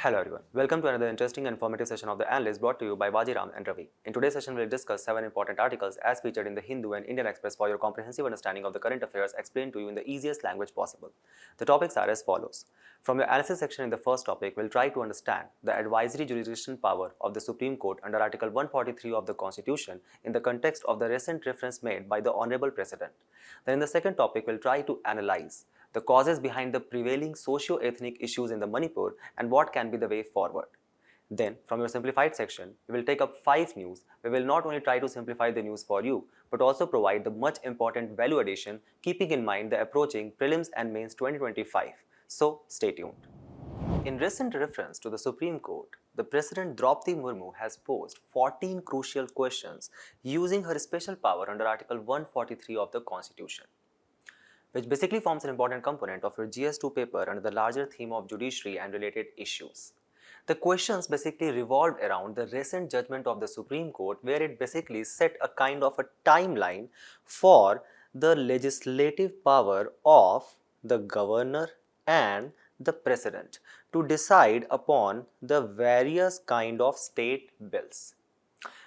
Hello everyone, welcome to another interesting and informative session of the Analyst brought to you by Vajiram and Ravi. In today's session, we will discuss 7 important articles as featured in the Hindu and Indian Express for your comprehensive understanding of the current affairs explained to you in the easiest language possible. The topics are as follows. From your analysis section in the first topic, we will try to understand the advisory jurisdiction power of the Supreme Court under Article 143 of the Constitution in the context of the recent reference made by the Honorable President. Then in the second topic, we will try to analyze the causes behind the prevailing socio-ethnic issues in the Manipur and what can be the way forward. Then, from your simplified section, we will take up 5 news. We will not only try to simplify the news for you, but also provide the much important value addition, keeping in mind the approaching prelims and mains 2025. So, stay tuned. In recent reference to the Supreme Court, the President Draupadi Murmu has posed 14 crucial questions using her special power under Article 143 of the Constitution, which basically forms an important component of your GS2 paper under the larger theme of judiciary and related issues. The questions basically revolved around the recent judgment of the Supreme Court, where it basically set a kind of a timeline for the legislative power of the governor and the president to decide upon the various kind of state bills.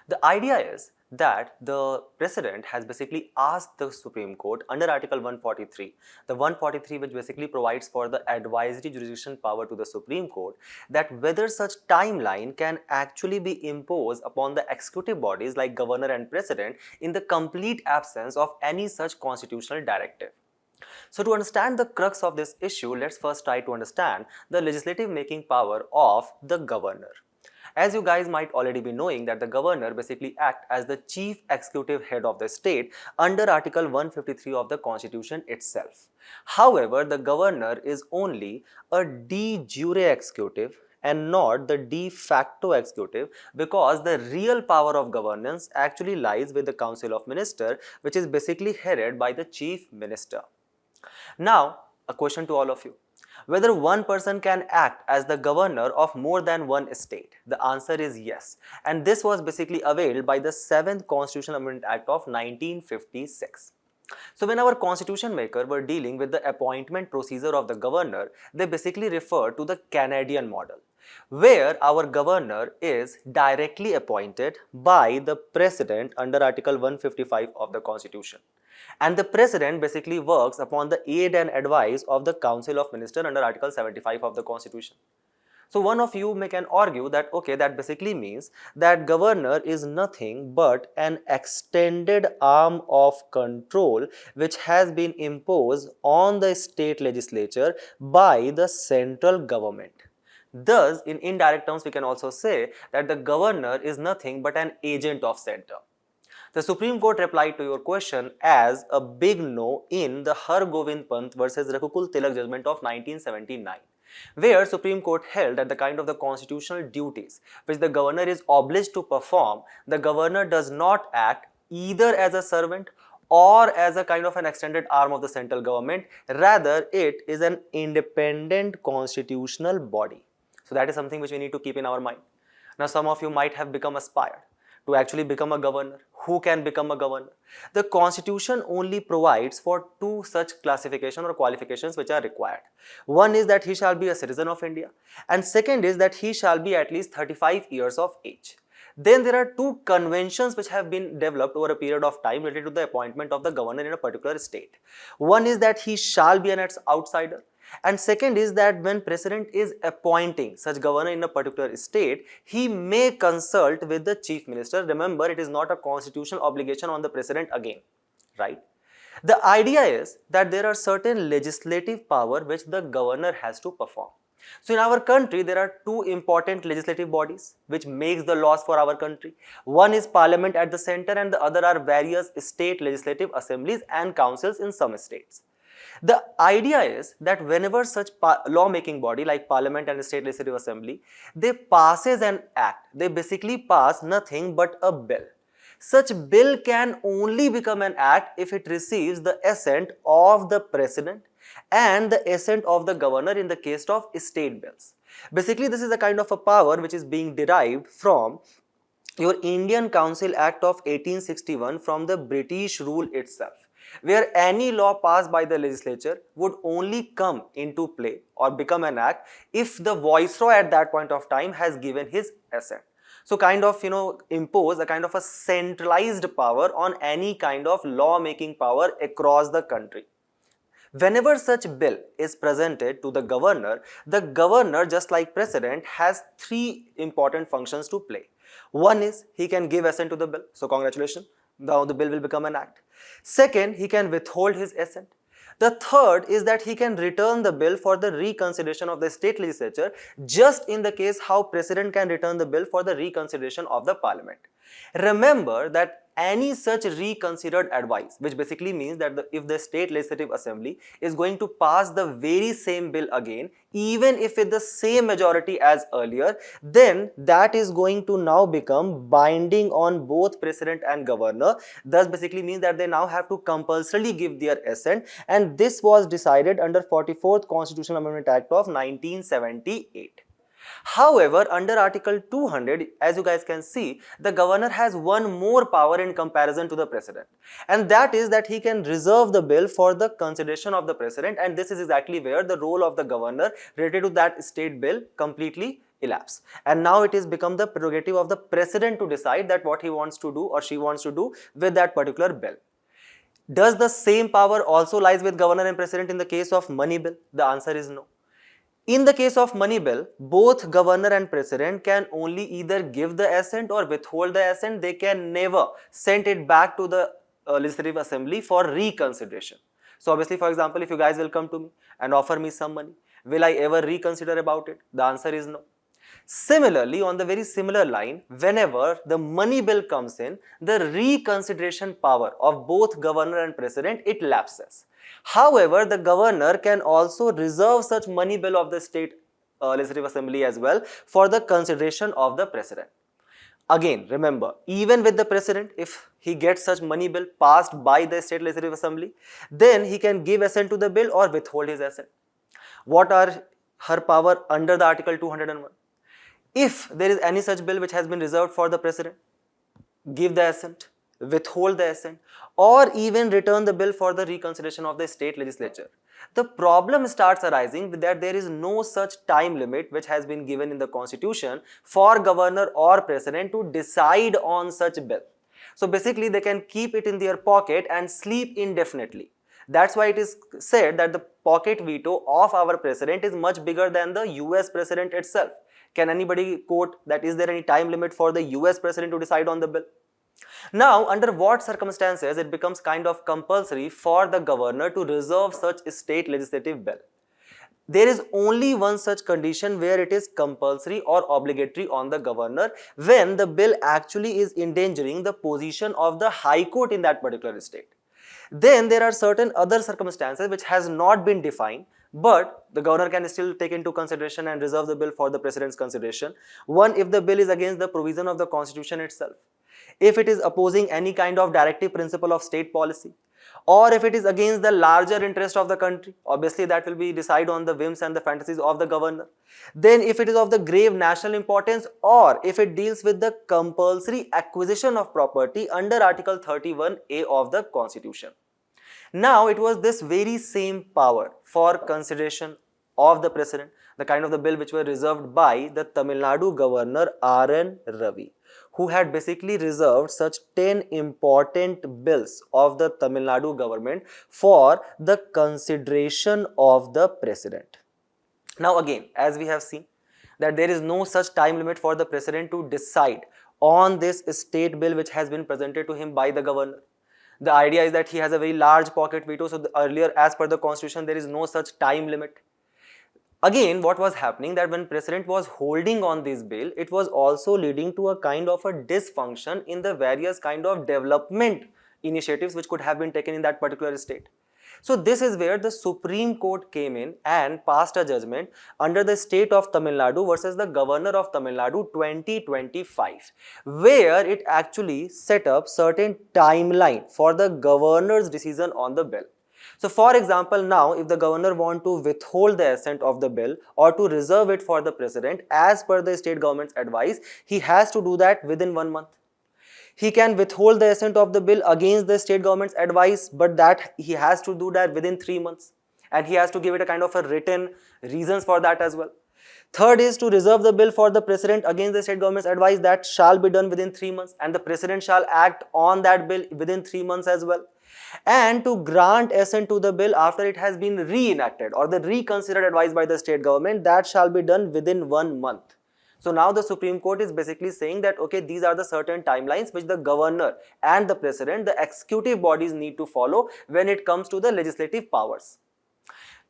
The idea is that the president has basically asked the Supreme Court under Article 143, the 143 which basically provides for the advisory jurisdiction power to the Supreme Court, that whether such timeline can actually be imposed upon the executive bodies like governor and president in the complete absence of any such constitutional directive. So to understand the crux of this issue, let's first try to understand the legislative making power of the governor. As you guys might already be knowing that the governor basically acts as the chief executive head of the state under Article 153 of the Constitution itself. However, the governor is only a de jure executive and not the de facto executive, because the real power of governance actually lies with the Council of Ministers, which is basically headed by the Chief Minister. Now, a question to all of you. Whether one person can act as the governor of more than one state? The answer is yes, and this was basically availed by the 7th Constitutional Amendment Act of 1956. So when our constitution maker were dealing with the appointment procedure of the governor, they basically referred to the Canadian model, where our governor is directly appointed by the president under Article 155 of the Constitution. And the president basically works upon the aid and advice of the Council of Ministers under Article 75 of the Constitution. So one of you can argue that okay, that basically means that governor is nothing but an extended arm of control which has been imposed on the state legislature by the central government. Thus, in indirect terms, we can also say that the governor is nothing but an agent of center. The Supreme Court replied to your question as a big no in the Har Govind Pant versus Raghukul Tilak judgment of 1979, where Supreme Court held that the kind of the constitutional duties which the governor is obliged to perform, the governor does not act either as a servant or as a kind of an extended arm of the central government, rather it is an independent constitutional body. So that is something which we need to keep in our mind. Now some of you might have become aspired to actually become a governor. Who can become a governor? The Constitution only provides for 2 such classification or qualifications which are required. One is that he shall be a citizen of India, and second is that he shall be at least 35 years of age. Then there are 2 conventions which have been developed over a period of time related to the appointment of the governor in a particular state. One is that he shall be an outsider, and second is that when president is appointing such governor in a particular state, he may consult with the chief minister. Remember, it is not a constitutional obligation on the president again, right? The idea is that there are certain legislative power which the governor has to perform. So in our country, there are 2 important legislative bodies which makes the laws for our country. One is parliament at the center and the other are various state legislative assemblies and councils in some states. The idea is that whenever such law-making body like Parliament and State Legislative Assembly, they passes an act, they basically pass nothing but a bill. Such bill can only become an act if it receives the assent of the president and the assent of the governor in the case of state bills. Basically, this is a kind of a power which is being derived from your Indian Council Act of 1861 from the British rule itself. where any law passed by the legislature would only come into play or become an act if the viceroy at that point of time has given his assent. So kind of, impose a kind of a centralized power on any kind of law making power across the country. Whenever such bill is presented to the governor, just like president, has three important functions to play. One is he can give assent to the bill. So congratulations, now the bill will become an act. Second, he can withhold his assent. The third is that he can return the bill for the reconsideration of the state legislature, just in the case how president can return the bill for the reconsideration of the parliament. Remember that any such reconsidered advice, which basically means that if the state legislative assembly is going to pass the very same bill again, even if with the same majority as earlier, then that is going to now become binding on both president and governor. Thus basically means that they now have to compulsorily give their assent, and this was decided under 44th Constitutional Amendment Act of 1978. However, under Article 200, as you guys can see, the governor has one more power in comparison to the president, and that is that he can reserve the bill for the consideration of the president, and this is exactly where the role of the governor related to that state bill completely elapse. And now it is become the prerogative of the president to decide that what he wants to do or she wants to do with that particular bill. Does the same power also lies with governor and president in the case of money bill? The answer is no. In the case of money bill, both governor and president can only either give the assent or withhold the assent. They can never send it back to the legislative assembly for reconsideration. So obviously, for example, if you guys will come to me and offer me some money, will I ever reconsider about it? The answer is no. Similarly, on the very similar line, whenever the money bill comes in, the reconsideration power of both governor and president, it lapses. However, the governor can also reserve such money bill of the state legislative assembly as well for the consideration of the president. Again, remember, even with the president, if he gets such money bill passed by the state legislative assembly, then he can give assent to the bill or withhold his assent. What are her power under the Article 201? If there is any such bill which has been reserved for the president, give the assent, withhold the assent, or even return the bill for the reconsideration of the state legislature. The problem starts arising with that there is no such time limit which has been given in the constitution for governor or president to decide on such bill. So basically they can keep it in their pocket and sleep indefinitely. That's why it is said that the pocket veto of our president is much bigger than the US president itself. Can anybody quote that is there any time limit for the US president to decide on the bill? Now, under what circumstances it becomes kind of compulsory for the governor to reserve such a state legislative bill? There is only one such condition where it is compulsory or obligatory on the governor, when the bill actually is endangering the position of the High Court in that particular state. Then there are certain other circumstances which has not been defined, but the governor can still take into consideration and reserve the bill for the president's consideration. One, if the bill is against the provision of the constitution itself, if it is opposing any kind of directive principle of state policy, or if it is against the larger interest of the country, obviously that will be decided on the whims and the fantasies of the governor. Then if it is of the grave national importance, or if it deals with the compulsory acquisition of property under Article 31A of the Constitution. Now it was this very same power for consideration of the president, the kind of the bill which were reserved by the Tamil Nadu governor R.N. Ravi, who had basically reserved such 10 important bills of the Tamil Nadu government for the consideration of the president. Now again, as we have seen that there is no such time limit for the president to decide on this state bill which has been presented to him by the governor. The idea is that he has a very large pocket veto, so earlier as per the constitution there is no such time limit. Again, what was happening that when president was holding on this bill, it was also leading to a kind of a dysfunction in the various kind of development initiatives which could have been taken in that particular state. So this is where the Supreme Court came in and passed a judgment under the state of Tamil Nadu versus the governor of Tamil Nadu 2025, where it actually set up certain timeline for the governor's decision on the bill. So for example, now if the governor want to withhold the assent of the bill or to reserve it for the president as per the state government's advice, he has to do that within 1 month. He can withhold the assent of the bill against the state government's advice, but that he has to do that within 3 months, and he has to give it a kind of a written reasons for that as well. Third is to reserve the bill for the president against the state government's advice. That shall be done within 3 months, and the president shall act on that bill within 3 months as well. And to grant assent to the bill after it has been reenacted or the reconsidered advice by the state government, that shall be done within 1 month. So now the Supreme Court is basically saying that, okay, these are the certain timelines which the governor and the president, the executive bodies, need to follow when it comes to the legislative powers.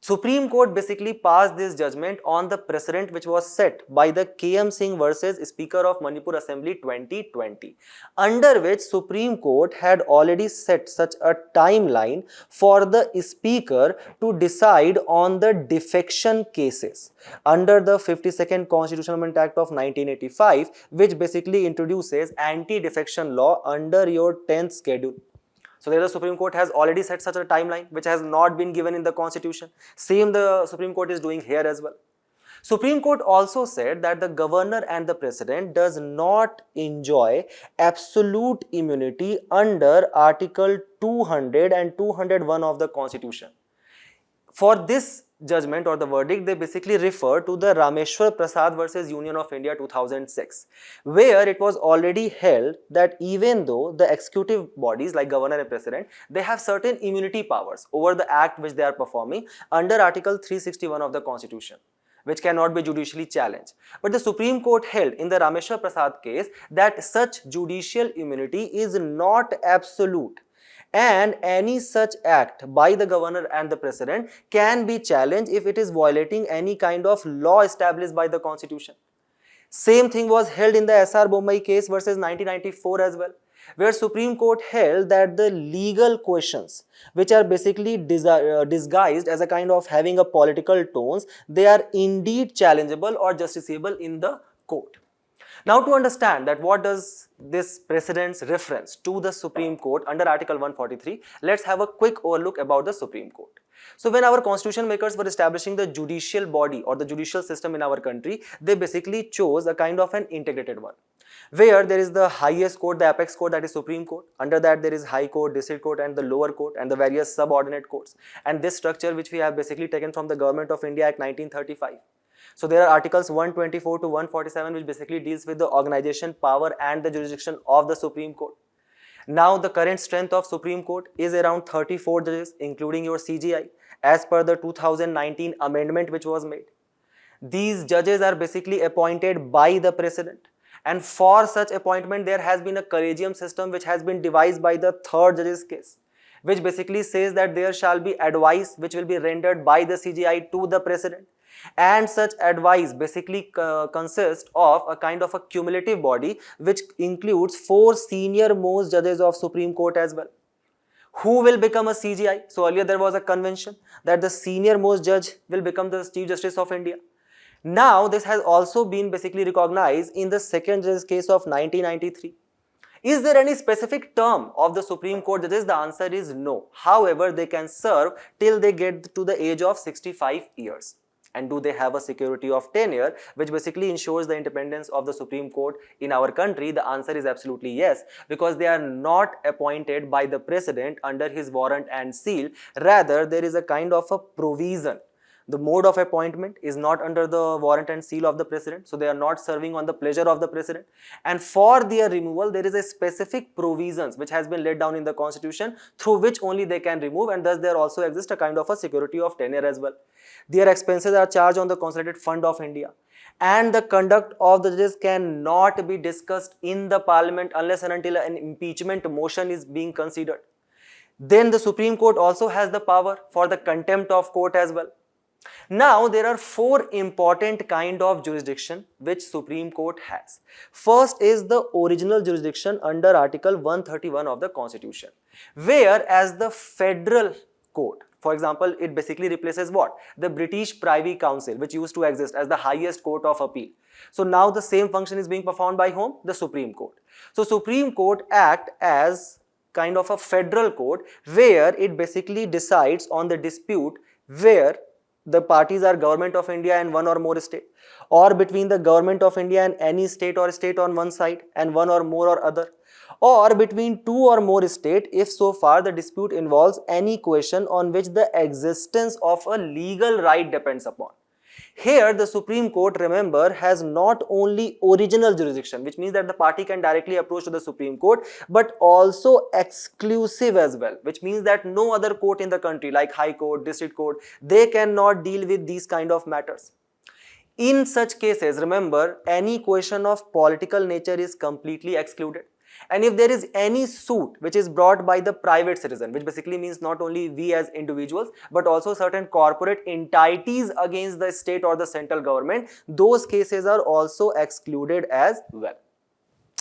Supreme Court basically passed this judgment on the precedent which was set by the K.M. Singh versus Speaker of Manipur Assembly 2020, under which Supreme Court had already set such a timeline for the Speaker to decide on the defection cases under the 52nd Constitutional Amendment Act of 1985, which basically introduces anti-defection law under your 10th schedule. So there the Supreme Court has already set such a timeline which has not been given in the Constitution. Same the Supreme Court is doing here as well. Supreme Court also said that the governor and the president does not enjoy absolute immunity under Article 200 and 201 of the Constitution. For this judgment or the verdict, they basically refer to the Rameshwar Prasad versus Union of India 2006, where it was already held that even though the executive bodies like governor and president, they have certain immunity powers over the act which they are performing under Article 361 of the Constitution, which cannot be judicially challenged. But the Supreme Court held in the Rameshwar Prasad case that such judicial immunity is not absolute, and any such act by the governor and the president can be challenged if it is violating any kind of law established by the Constitution. Same thing was held in the S.R. Bommai case versus 1994 as well, where Supreme Court held that the legal questions which are basically disguised as a kind of having a political tones, they are indeed challengeable or justiciable in the court. Now, to understand that what does this precedent's reference to the Supreme Court under Article 143, let's have a quick overlook about the Supreme Court. So when our constitution makers were establishing the judicial body or the judicial system in our country, they basically chose a kind of an integrated one, where there is the highest court, the apex court, that is Supreme Court. Under that there is High Court, District Court and the lower court and the various subordinate courts. And this structure which we have basically taken from the Government of India Act 1935. So there are articles 124 to 147 which basically deals with the organization, power and the jurisdiction of the Supreme Court. Now the current strength of Supreme Court is around 34 judges, including your CGI, as per the 2019 amendment which was made. These judges are basically appointed by the president, and for such appointment there has been a collegium system which has been devised by the third judge's case, which basically says that there shall be advice which will be rendered by the CGI to the president. And such advice basically consists of a kind of a cumulative body which includes 4 senior most judges of Supreme Court as well, who will become a CGI. So earlier there was a convention that the senior most judge will become the Chief Justice of India. Now this has also been basically recognized in the second judge's case of 1993. Is there any specific term of the Supreme Court judges? The answer is no. However, they can serve till they get to the age of 65 years. And do they have a security of tenure which basically ensures the independence of the Supreme Court in our country? The answer is absolutely yes, because they are not appointed by the president under his warrant and seal. Rather, there is a kind of a provision. The mode of appointment is not under the warrant and seal of the president, so they are not serving on the pleasure of the president. And for their removal, there is a specific provisions which has been laid down in the Constitution through which only they can remove, and thus there also exists a kind of a security of tenure as well. Their expenses are charged on the Consolidated Fund of India, and the conduct of the judges cannot be discussed in the Parliament unless and until an impeachment motion is being considered. Then the Supreme Court also has the power for the contempt of court as well. Now there are 4 important kind of jurisdiction which Supreme Court has. First is the original jurisdiction under Article 131 of the Constitution, whereas the federal court, for example, it basically replaces what? The British Privy Council, which used to exist as the highest court of appeal. So now the same function is being performed by whom? The Supreme Court. So Supreme Court act as kind of a federal court where it basically decides on the dispute where the parties are Government of India and one or more state, or between the Government of India and any state or state on one side and one or more or other, or between two or more states if so far the dispute involves any question on which the existence of a legal right depends upon. Here, the Supreme Court, remember, has not only original jurisdiction, which means that the party can directly approach to the Supreme Court, but also exclusive as well, which means that no other court in the country, like High Court, District Court, they cannot deal with these kind of matters. In such cases, remember, any question of political nature is completely excluded. And if there is any suit which is brought by the private citizen, which basically means not only we as individuals, but also certain corporate entities against the state or the central government, those cases are also excluded as well.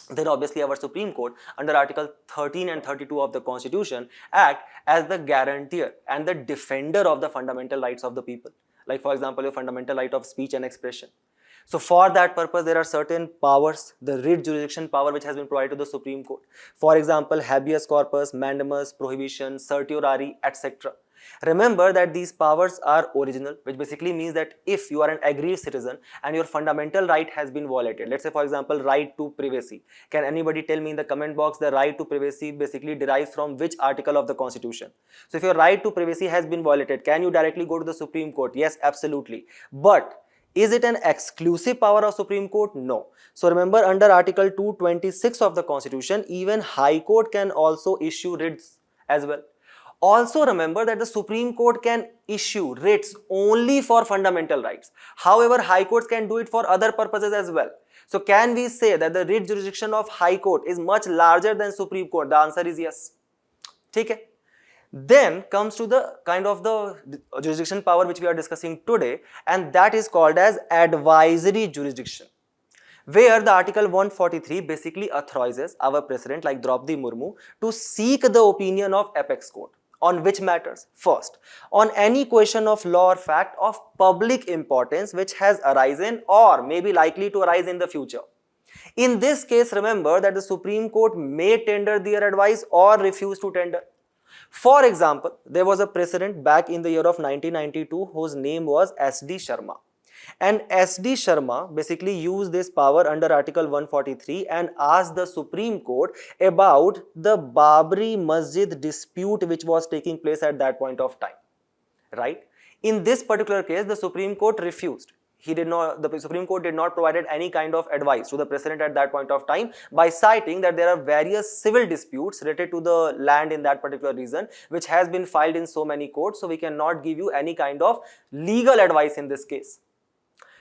Then obviously our Supreme Court under Article 13 and 32 of the Constitution act as the guarantor and the defender of the fundamental rights of the people. Like for example, your fundamental right of speech and expression. So for that purpose, there are certain powers, the writ jurisdiction power which has been provided to the Supreme Court. For example, habeas corpus, mandamus, prohibition, certiorari, etc. Remember that these powers are original, which basically means that if you are an aggrieved citizen and your fundamental right has been violated, let's say for example, right to privacy. Can anybody tell me in the comment box the right to privacy basically derives from which article of the Constitution? So if your right to privacy has been violated, can you directly go to the Supreme Court? Yes, absolutely. But is it an exclusive power of Supreme Court? No. So remember, under Article 226 of the Constitution, even High Court can also issue writs as well. Also remember that the Supreme Court can issue writs only for fundamental rights. However, High Courts can do it for other purposes as well. So can we say that the writ jurisdiction of High Court is much larger than Supreme Court? The answer is yes. Okay. Then comes to the kind of the jurisdiction power which we are discussing today, and that is called as advisory jurisdiction, where the Article 143 basically authorizes our president like Draupadi Murmu to seek the opinion of apex court. On which matters? First, on any question of law or fact of public importance which has arisen or may be likely to arise in the future. In this case, remember that the Supreme Court may tender their advice or refuse to tender. For example, there was a precedent back in the year of 1992 whose name was S.D. Sharma. And S.D. Sharma basically used this power under Article 143 and asked the Supreme Court about the Babri Masjid dispute which was taking place at that point of time. Right? In this particular case, the Supreme Court refused. The Supreme Court did not provide any kind of advice to the president at that point of time by citing that there are various civil disputes related to the land in that particular region which has been filed in so many courts, so we cannot give you any kind of legal advice in this case.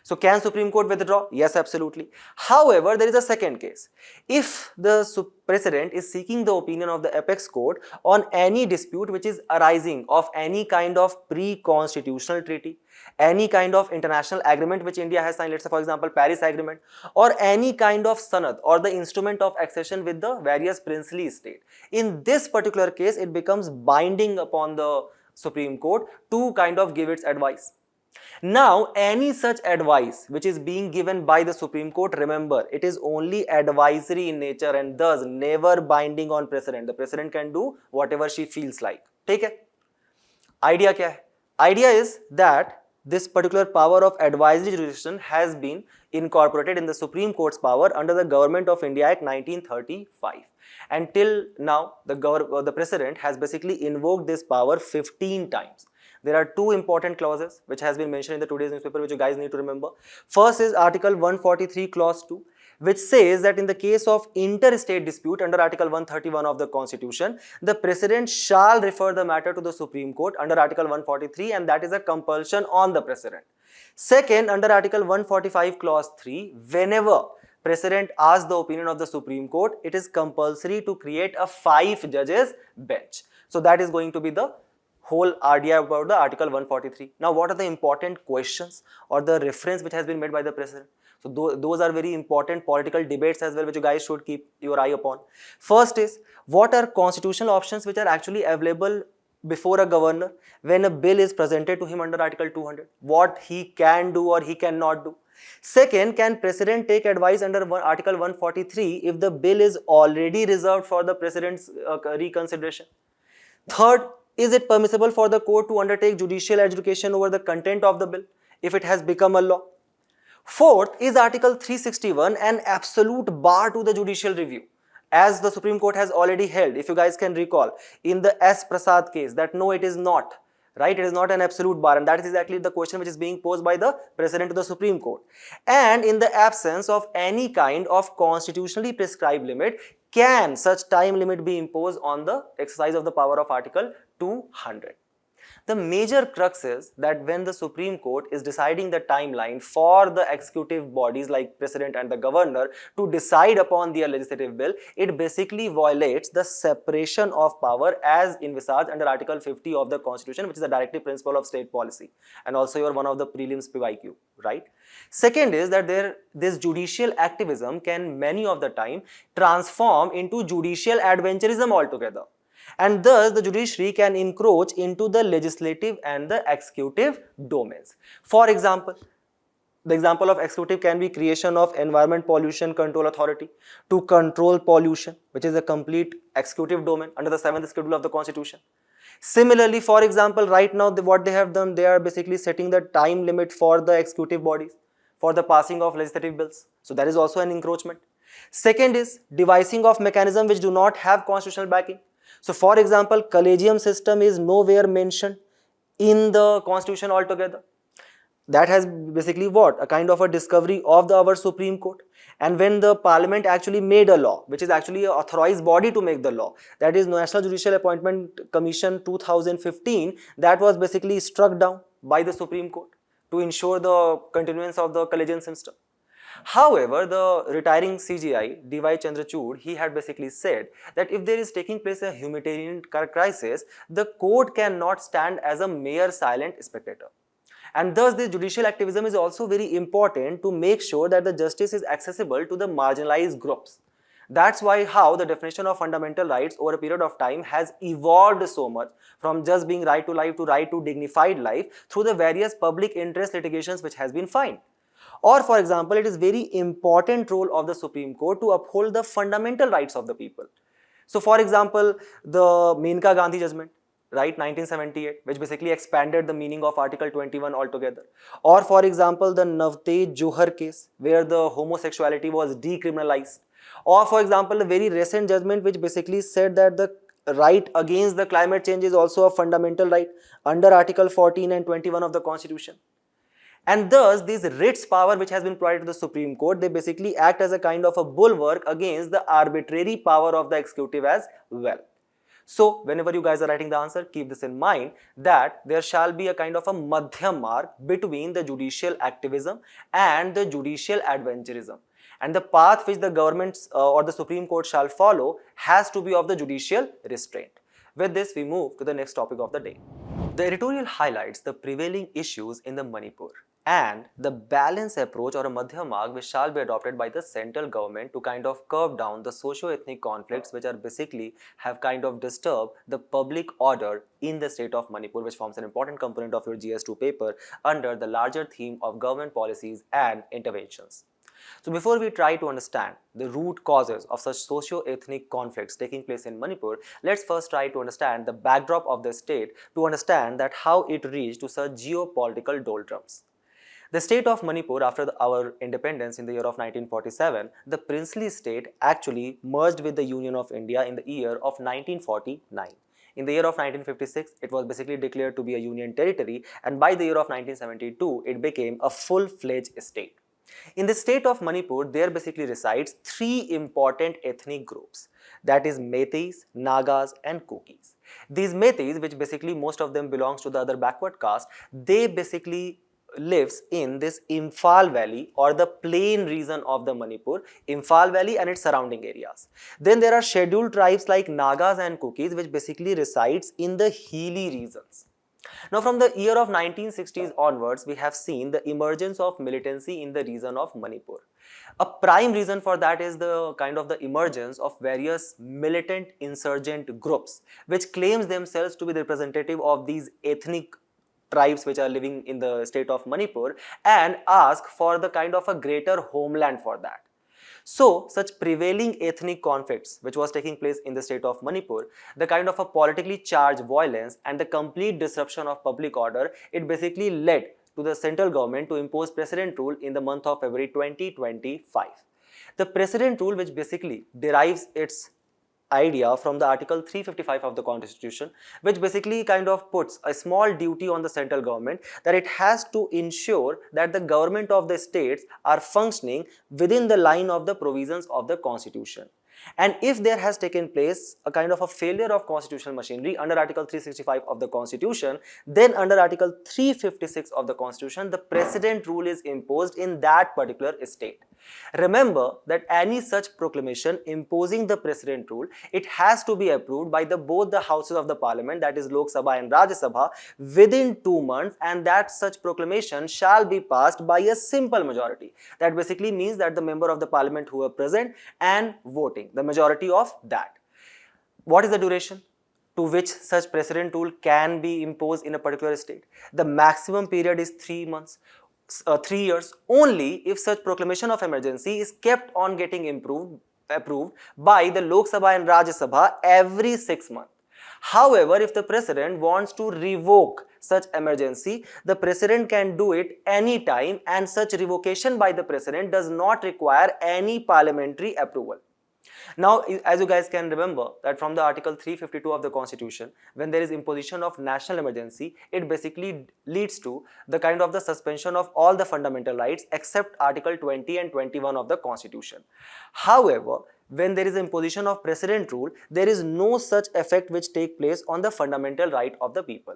So can Supreme Court withdraw? Yes, absolutely. However, there is a second case. If the President is seeking the opinion of the apex court on any dispute which is arising of any kind of pre-constitutional treaty, any kind of international agreement which India has signed, let's say for example Paris Agreement, or any kind of sanad or the instrument of accession with the various princely state. In this particular case, it becomes binding upon the Supreme Court to kind of give its advice. Now, any such advice which is being given by the Supreme Court, remember, it is only advisory in nature and thus never binding on President. The President can do whatever she feels like. Take it. Idea kya hai? Idea is that this particular power of advisory jurisdiction has been incorporated in the Supreme Court's power under the Government of India Act 1935. Until now, the President has basically invoked this power 15 times. There are two important clauses which has been mentioned in the today's newspaper which you guys need to remember. First is Article 143 Clause 2, which says that in the case of interstate dispute under Article 131 of the Constitution, the President shall refer the matter to the Supreme Court under Article 143, and that is a compulsion on the President. Second, under Article 145 Clause 3, whenever President asks the opinion of the Supreme Court, it is compulsory to create a 5 judges bench. So that is going to be the whole idea about the Article 143. Now, what are the important questions or the reference which has been made by the President? So those are very important political debates as well which you guys should keep your eye upon. First is, what are constitutional options which are actually available before a governor when a bill is presented to him under Article 200? What he can do or he cannot do. Second, can President take advice under Article 143 if the bill is already reserved for the President's reconsideration? Third, is it permissible for the court to undertake judicial adjudication over the content of the bill if it has become a law? Fourth, is Article 361 an absolute bar to the judicial review? As the Supreme Court has already held, if you guys can recall, in the S. Prasad case, that no, it is not. Right? It is not an absolute bar, and that is exactly the question which is being posed by the President to the Supreme Court. And in the absence of any kind of constitutionally prescribed limit, can such time limit be imposed on the exercise of the power of Article 200? The major crux is that when the Supreme Court is deciding the timeline for the executive bodies like President and the Governor to decide upon their legislative bill, it basically violates the separation of power as envisaged under Article 50 of the Constitution, which is a directive principle of state policy. And also you are one of the prelims PYQ, right? Second is that this judicial activism can many of the time transform into judicial adventurism altogether. And thus the judiciary can encroach into the legislative and the executive domains. For example, the example of executive can be creation of Environment Pollution Control Authority to control pollution, which is a complete executive domain under the 7th schedule of the Constitution. Similarly, for example, right now what they have done, they are basically setting the time limit for the executive bodies for the passing of legislative bills. So that is also an encroachment. Second is devising of mechanism which do not have constitutional backing. So for example, collegium system is nowhere mentioned in the Constitution altogether. That has basically what? A kind of a discovery of our Supreme Court. And when the Parliament actually made a law, which is actually an authorized body to make the law, that is National Judicial Appointment Commission 2015, that was basically struck down by the Supreme Court to ensure the continuance of the collegium system. However, the retiring CGI, D.Y. Chandrachud, he had basically said that if there is taking place a humanitarian crisis, the court cannot stand as a mere silent spectator. And thus this judicial activism is also very important to make sure that the justice is accessible to the marginalized groups. That's why how the definition of fundamental rights over a period of time has evolved so much from just being right to life to right to dignified life through the various public interest litigations which has been filed. Or for example, it is very important role of the Supreme Court to uphold the fundamental rights of the people. So for example, the Menka Gandhi judgment, right, 1978, which basically expanded the meaning of Article 21 altogether. Or for example, the Navtej Johar case, where the homosexuality was decriminalized. Or for example, a very recent judgment which basically said that the right against the climate change is also a fundamental right under Article 14 and 21 of the Constitution. And thus, this writs power which has been provided to the Supreme Court, they basically act as a kind of a bulwark against the arbitrary power of the executive as well. So, whenever you guys are writing the answer, keep this in mind that there shall be a kind of a madhyam mark between the judicial activism and the judicial adventurism. And the path which the government or the Supreme Court shall follow has to be of the judicial restraint. With this, we move to the next topic of the day. The editorial highlights the prevailing issues in the Manipur and the balanced approach or a madhyam mark which shall be adopted by the central government to kind of curb down the socio-ethnic conflicts which are basically have kind of disturbed the public order in the state of Manipur, which forms an important component of your GS2 paper under the larger theme of government policies and interventions. So before we try to understand the root causes of such socio-ethnic conflicts taking place in Manipur, let's first try to understand the backdrop of the state to understand that how it reached to such geopolitical doldrums. The state of Manipur, after our independence in the year of 1947, the princely state actually merged with the Union of India in the year of 1949. In the year of 1956, it was basically declared to be a union territory, and by the year of 1972, it became a full-fledged state. In the state of Manipur, there basically resides three important ethnic groups, that is Meiteis, Nagas and Kukis. These Meiteis, which basically most of them belongs to the other backward caste, they basically lives in this Imphal Valley or the plain region of the Manipur, Imphal Valley and its surrounding areas. Then there are scheduled tribes like Nagas and Kukis which basically resides in the hilly regions. Now from the year of 1960s onwards, we have seen the emergence of militancy in the region of Manipur. A prime reason for that is the kind of the emergence of various militant insurgent groups which claims themselves to be the representative of these ethnic tribes which are living in the state of Manipur and ask for the kind of a greater homeland for that. So, such prevailing ethnic conflicts which was taking place in the state of Manipur, the kind of a politically charged violence and the complete disruption of public order, it basically led to the central government to impose precedent rule in the month of February 2025. The precedent rule, which basically derives its idea from the article 355 of the constitution, which basically kind of puts a small duty on the central government that it has to ensure that the government of the states are functioning within the line of the provisions of the constitution. And if there has taken place a kind of a failure of constitutional machinery under article 365 of the constitution, then under article 356 of the constitution, the precedent rule is imposed in that particular state. Remember that any such proclamation imposing the precedent rule, it has to be approved by both the houses of the parliament, that is Lok Sabha and Rajya Sabha, within 2 months, and that such proclamation shall be passed by a simple majority. That basically means that the member of the parliament who are present and voting, the majority of that. What is the duration to which such precedent rule can be imposed in a particular state? The maximum period is 3 months. 3 years only if such proclamation of emergency is kept on getting approved by the Lok Sabha and Rajya Sabha every 6 months. However, if the president wants to revoke such emergency, the president can do it anytime, and such revocation by the president does not require any parliamentary approval. Now, as you guys can remember that from the article 352 of the constitution, when there is imposition of national emergency, it basically leads to the kind of the suspension of all the fundamental rights except article 20 and 21 of the constitution. However, when there is imposition of precedent rule, there is no such effect which take place on the fundamental right of the people.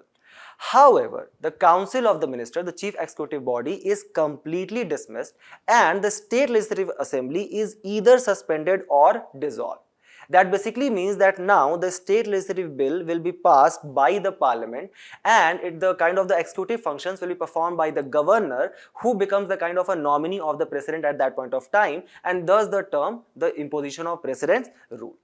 However, the Council of the Minister, the chief executive body, is completely dismissed and the State Legislative Assembly is either suspended or dissolved. That basically means that now the state legislative bill will be passed by the parliament, and the kind of the executive functions will be performed by the governor, who becomes the kind of a nominee of the president at that point of time, and thus the term the imposition of precedence rule.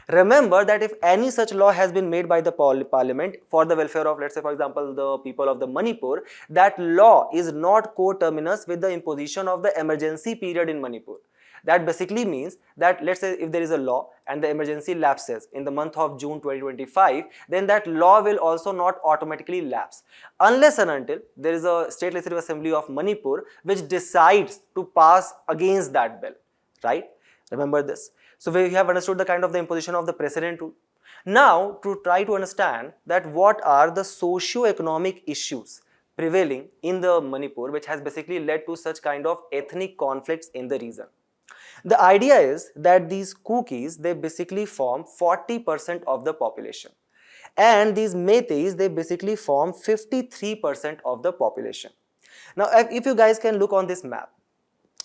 Remember that if any such law has been made by the parliament for the welfare of, let's say for example, the people of the Manipur, that law is not coterminous with the imposition of the emergency period in Manipur. That basically means that, let's say if there is a law and the emergency lapses in the month of June 2025, then that law will also not automatically lapse unless and until there is a State Legislative Assembly of Manipur which decides to pass against that bill, right? Remember this. So we have understood the kind of the imposition of the precedent rule. Now, to try to understand that what are the socio-economic issues prevailing in the Manipur which has basically led to such kind of ethnic conflicts in the region. The idea is that these Kukis, they basically form 40% of the population, and these Meiteis, they basically form 53% of the population. Now, if you guys can look on this map,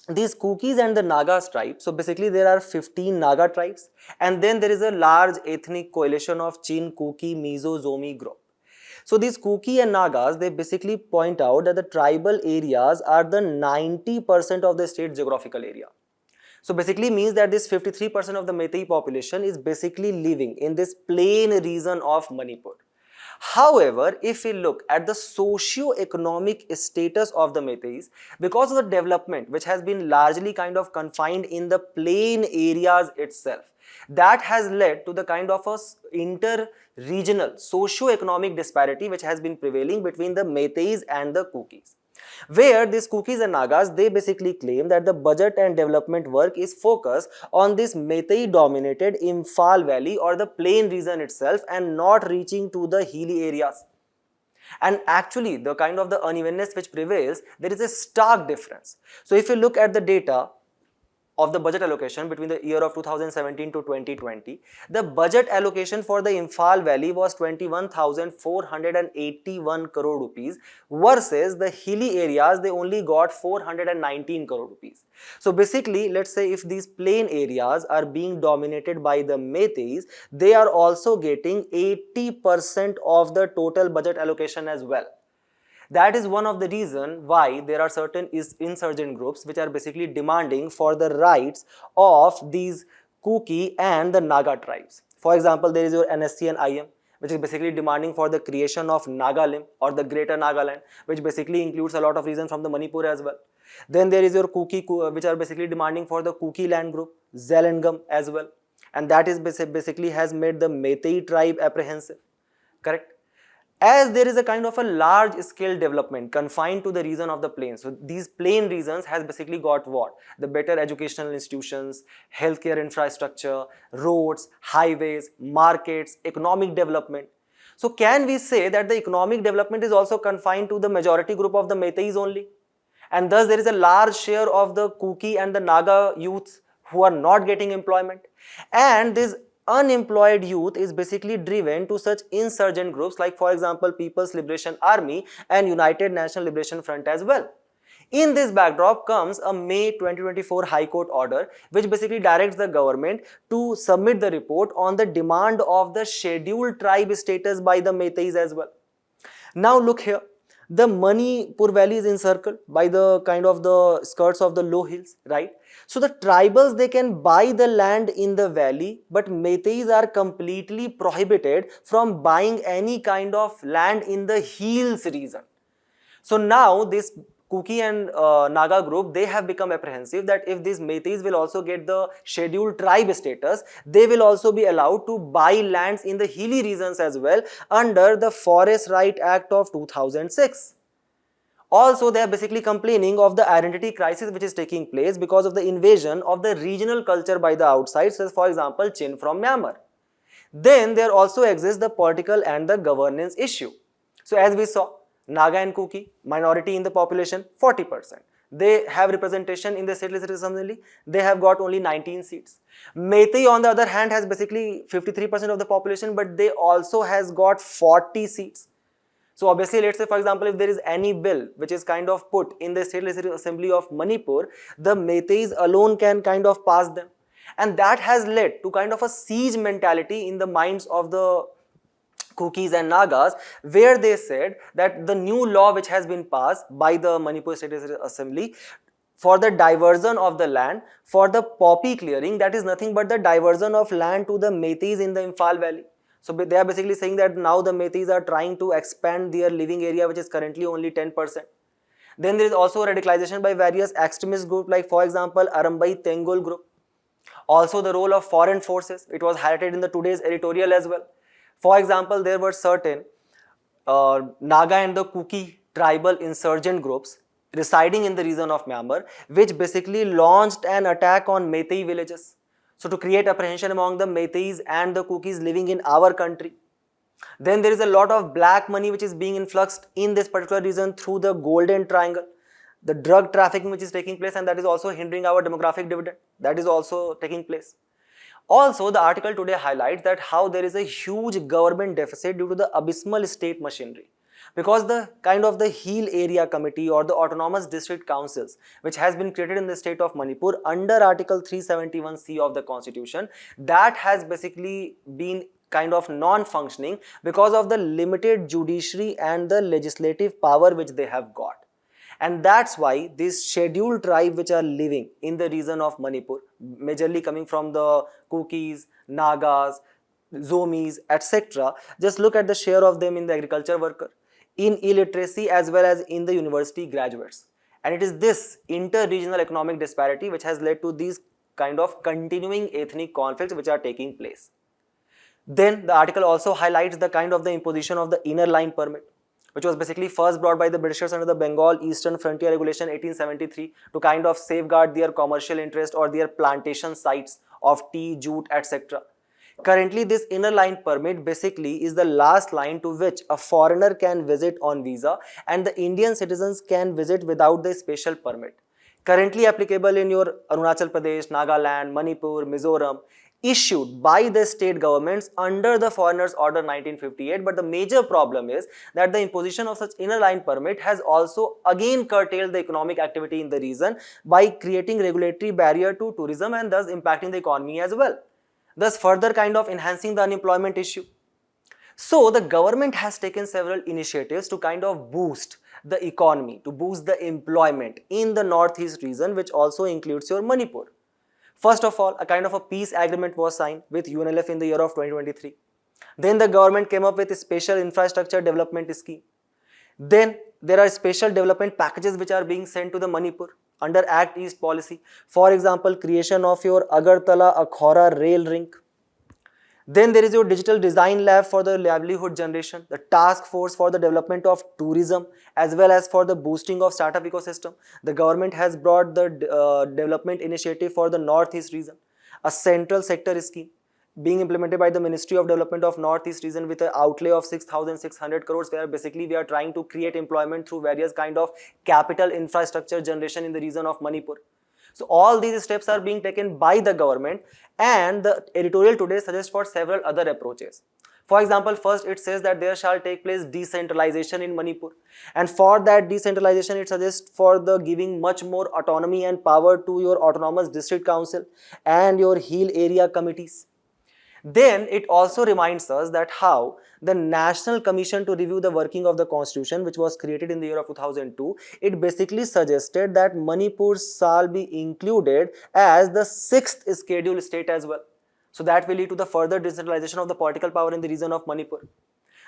these Kukis and the Naga tribes, so basically there are 15 Naga tribes, and then there is a large ethnic coalition of Chin, Kuki, Mizo, Zomi group. So these Kuki and Nagas, they basically point out that the tribal areas are the 90% of the state's geographical area. So basically means that this 53% of the Meitei population is basically living in this plain region of Manipur. However, if we look at the socio-economic status of the Meiteis, because of the development which has been largely kind of confined in the plain areas itself, that has led to the kind of a inter-regional socio-economic disparity which has been prevailing between the Meiteis and the Kukis. Where these Kukis and Nagas, they basically claim that the budget and development work is focused on this Meitei dominated Imphal Valley or the plain region itself and not reaching to the hilly areas. And actually the kind of the unevenness which prevails, there is a stark difference. So if you look at the data of the budget allocation between the year of 2017 to 2020, the budget allocation for the Imphal Valley was 21,481 crore rupees versus the hilly areas, they only got 419 crore rupees. So basically, let's say if these plain areas are being dominated by the Meiteis, they are also getting 80% of the total budget allocation as well. That is one of the reasons why there are certain insurgent groups which are basically demanding for the rights of these Kuki and the Naga tribes. For example, there is your NSC and IM, which is basically demanding for the creation of Nagalim or the Greater Nagaland, which basically includes a lot of regions from the Manipur as well. Then there is your Kuki, which are basically demanding for the Kuki land group, Zelengam as well, and that is basically has made the Meitei tribe apprehensive, correct? As there is a kind of a large scale development confined to the region of the plain. So these plain regions has basically got what? The better educational institutions, healthcare infrastructure, roads, highways, markets, economic development. So can we say that the economic development is also confined to the majority group of the Meiteis only? And thus there is a large share of the Kuki and the Naga youths who are not getting employment. And this unemployed youth is basically driven to such insurgent groups like, for example, People's Liberation Army and United National Liberation Front as well. In this backdrop comes a May 2024 High Court order which basically directs the government to submit the report on the demand of the scheduled tribe status by the Meiteis as well. Now look here, the Manipur valley is encircled by the kind of the skirts of the low hills, right? So the tribals, they can buy the land in the valley, but Meiteis are completely prohibited from buying any kind of land in the hills region. So now this Kuki and Naga group, they have become apprehensive that if these Meiteis will also get the scheduled tribe status, they will also be allowed to buy lands in the hilly regions as well under the Forest Right Act of 2006. Also, they are basically complaining of the identity crisis which is taking place because of the invasion of the regional culture by the outside, such as for example Chin from Myanmar. Then there also exists the political and the governance issue. So as we saw, Naga and Kuki, minority in the population, 40%. They have representation in the state legislative assembly. They have got only 19 seats. Meitei on the other hand has basically 53% of the population, but they also has got 40 seats. So obviously, let's say for example, if there is any bill which is kind of put in the state legislative assembly of Manipur, the Meiteis alone can kind of pass them. And that has led to kind of a siege mentality in the minds of the Kukis and Nagas, where they said that the new law which has been passed by the Manipur State Assembly for the diversion of the land, for the poppy clearing, that is nothing but the diversion of land to the Meiteis in the Imphal Valley. So they are basically saying that now the Meiteis are trying to expand their living area, which is currently only 10%. Then there is also radicalization by various extremist groups like, for example, Arambai Tengul group. Also the role of foreign forces, it was highlighted in the today's editorial as well. For example, there were certain Naga and the Kuki tribal insurgent groups residing in the region of Myanmar, which basically launched an attack on Meitei villages. So to create apprehension among the Meiteis and the Kukis living in our country. Then there is a lot of black money which is being influxed in this particular region through the Golden Triangle. The drug trafficking which is taking place, and that is also hindering our demographic dividend. That is also taking place. Also, the article today highlights that how there is a huge government deficit due to the abysmal state machinery. Because the kind of the Hill Area Committee or the Autonomous District Councils which has been created in the state of Manipur under Article 371C of the Constitution, that has basically been kind of non-functioning because of the limited judiciary and the legislative power which they have got. And that's why these scheduled tribes which are living in the region of Manipur, majorly coming from the Kukis, Nagas, Zomis, etc. Just look at the share of them in the agriculture worker, in illiteracy as well as in the university graduates. And it is this inter-regional economic disparity which has led to these kind of continuing ethnic conflicts which are taking place. Then the article also highlights the kind of the imposition of the inner line permit, which was basically first brought by the Britishers under the Bengal Eastern Frontier Regulation 1873 to kind of safeguard their commercial interest or their plantation sites of tea, jute, etc. Currently, this inner line permit basically is the last line to which a foreigner can visit on visa, and the Indian citizens can visit without the special permit. Currently applicable in your Arunachal Pradesh, Nagaland, Manipur, Mizoram, issued by the state governments under the Foreigners Order 1958, but the major problem is that the imposition of such inner line permit has also again curtailed the economic activity in the region by creating regulatory barrier to tourism and thus impacting the economy as well, thus further kind of enhancing the unemployment issue. So the government has taken several initiatives to kind of boost the economy, to boost the employment in the northeast region, which also includes your Manipur. First of all, a kind of a peace agreement was signed with UNLF in the year of 2023. Then the government came up with a special infrastructure development scheme. Then there are special development packages which are being sent to the Manipur under Act East policy. For example, creation of your Agartala Akhora rail link. Then there is your digital design lab for the livelihood generation, the task force for the development of tourism as well as for the boosting of startup ecosystem. The government has brought the development initiative for the Northeast region, a central sector scheme being implemented by the Ministry of Development of Northeast region with an outlay of 6,600 crores, where basically we are trying to create employment through various kind of capital infrastructure generation in the region of Manipur. So all these steps are being taken by the government, and the editorial today suggests for several other approaches. For example, first it says that there shall take place decentralization in Manipur, and for that decentralization it suggests for the giving much more autonomy and power to your autonomous district council and your hill area committees. Then it also reminds us that how the National Commission to Review the Working of the Constitution, which was created in the year of 2002, it basically suggested that Manipur shall be included as the 6th scheduled state as well. So that will lead to the further decentralization of the political power in the region of Manipur.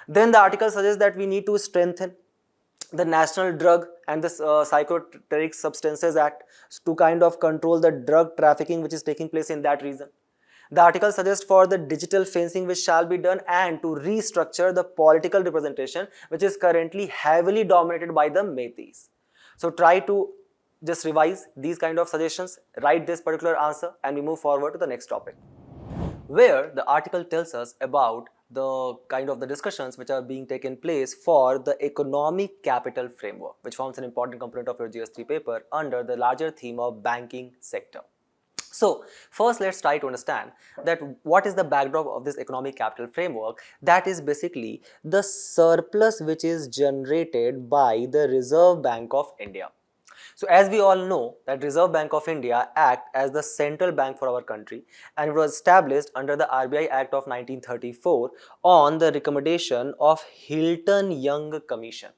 Then the article suggests that we need to strengthen the National Drug and the Psychotropic Substances Act to kind of control the drug trafficking which is taking place in that region. The article suggests for the digital fencing which shall be done, and to restructure the political representation which is currently heavily dominated by the Meiteis. So try to just revise these kind of suggestions, write this particular answer, and we move forward to the next topic, where the article tells us about the kind of the discussions which are being taken place for the economic capital framework, which forms an important component of your GS3 paper under the larger theme of banking sector. So first let's try to understand that what is the backdrop of this economic capital framework. That is basically the surplus which is generated by the Reserve Bank of India. So as we all know that Reserve Bank of India act as the central bank for our country, and it was established under the RBI Act of 1934 on the recommendation of Hilton Young Commission.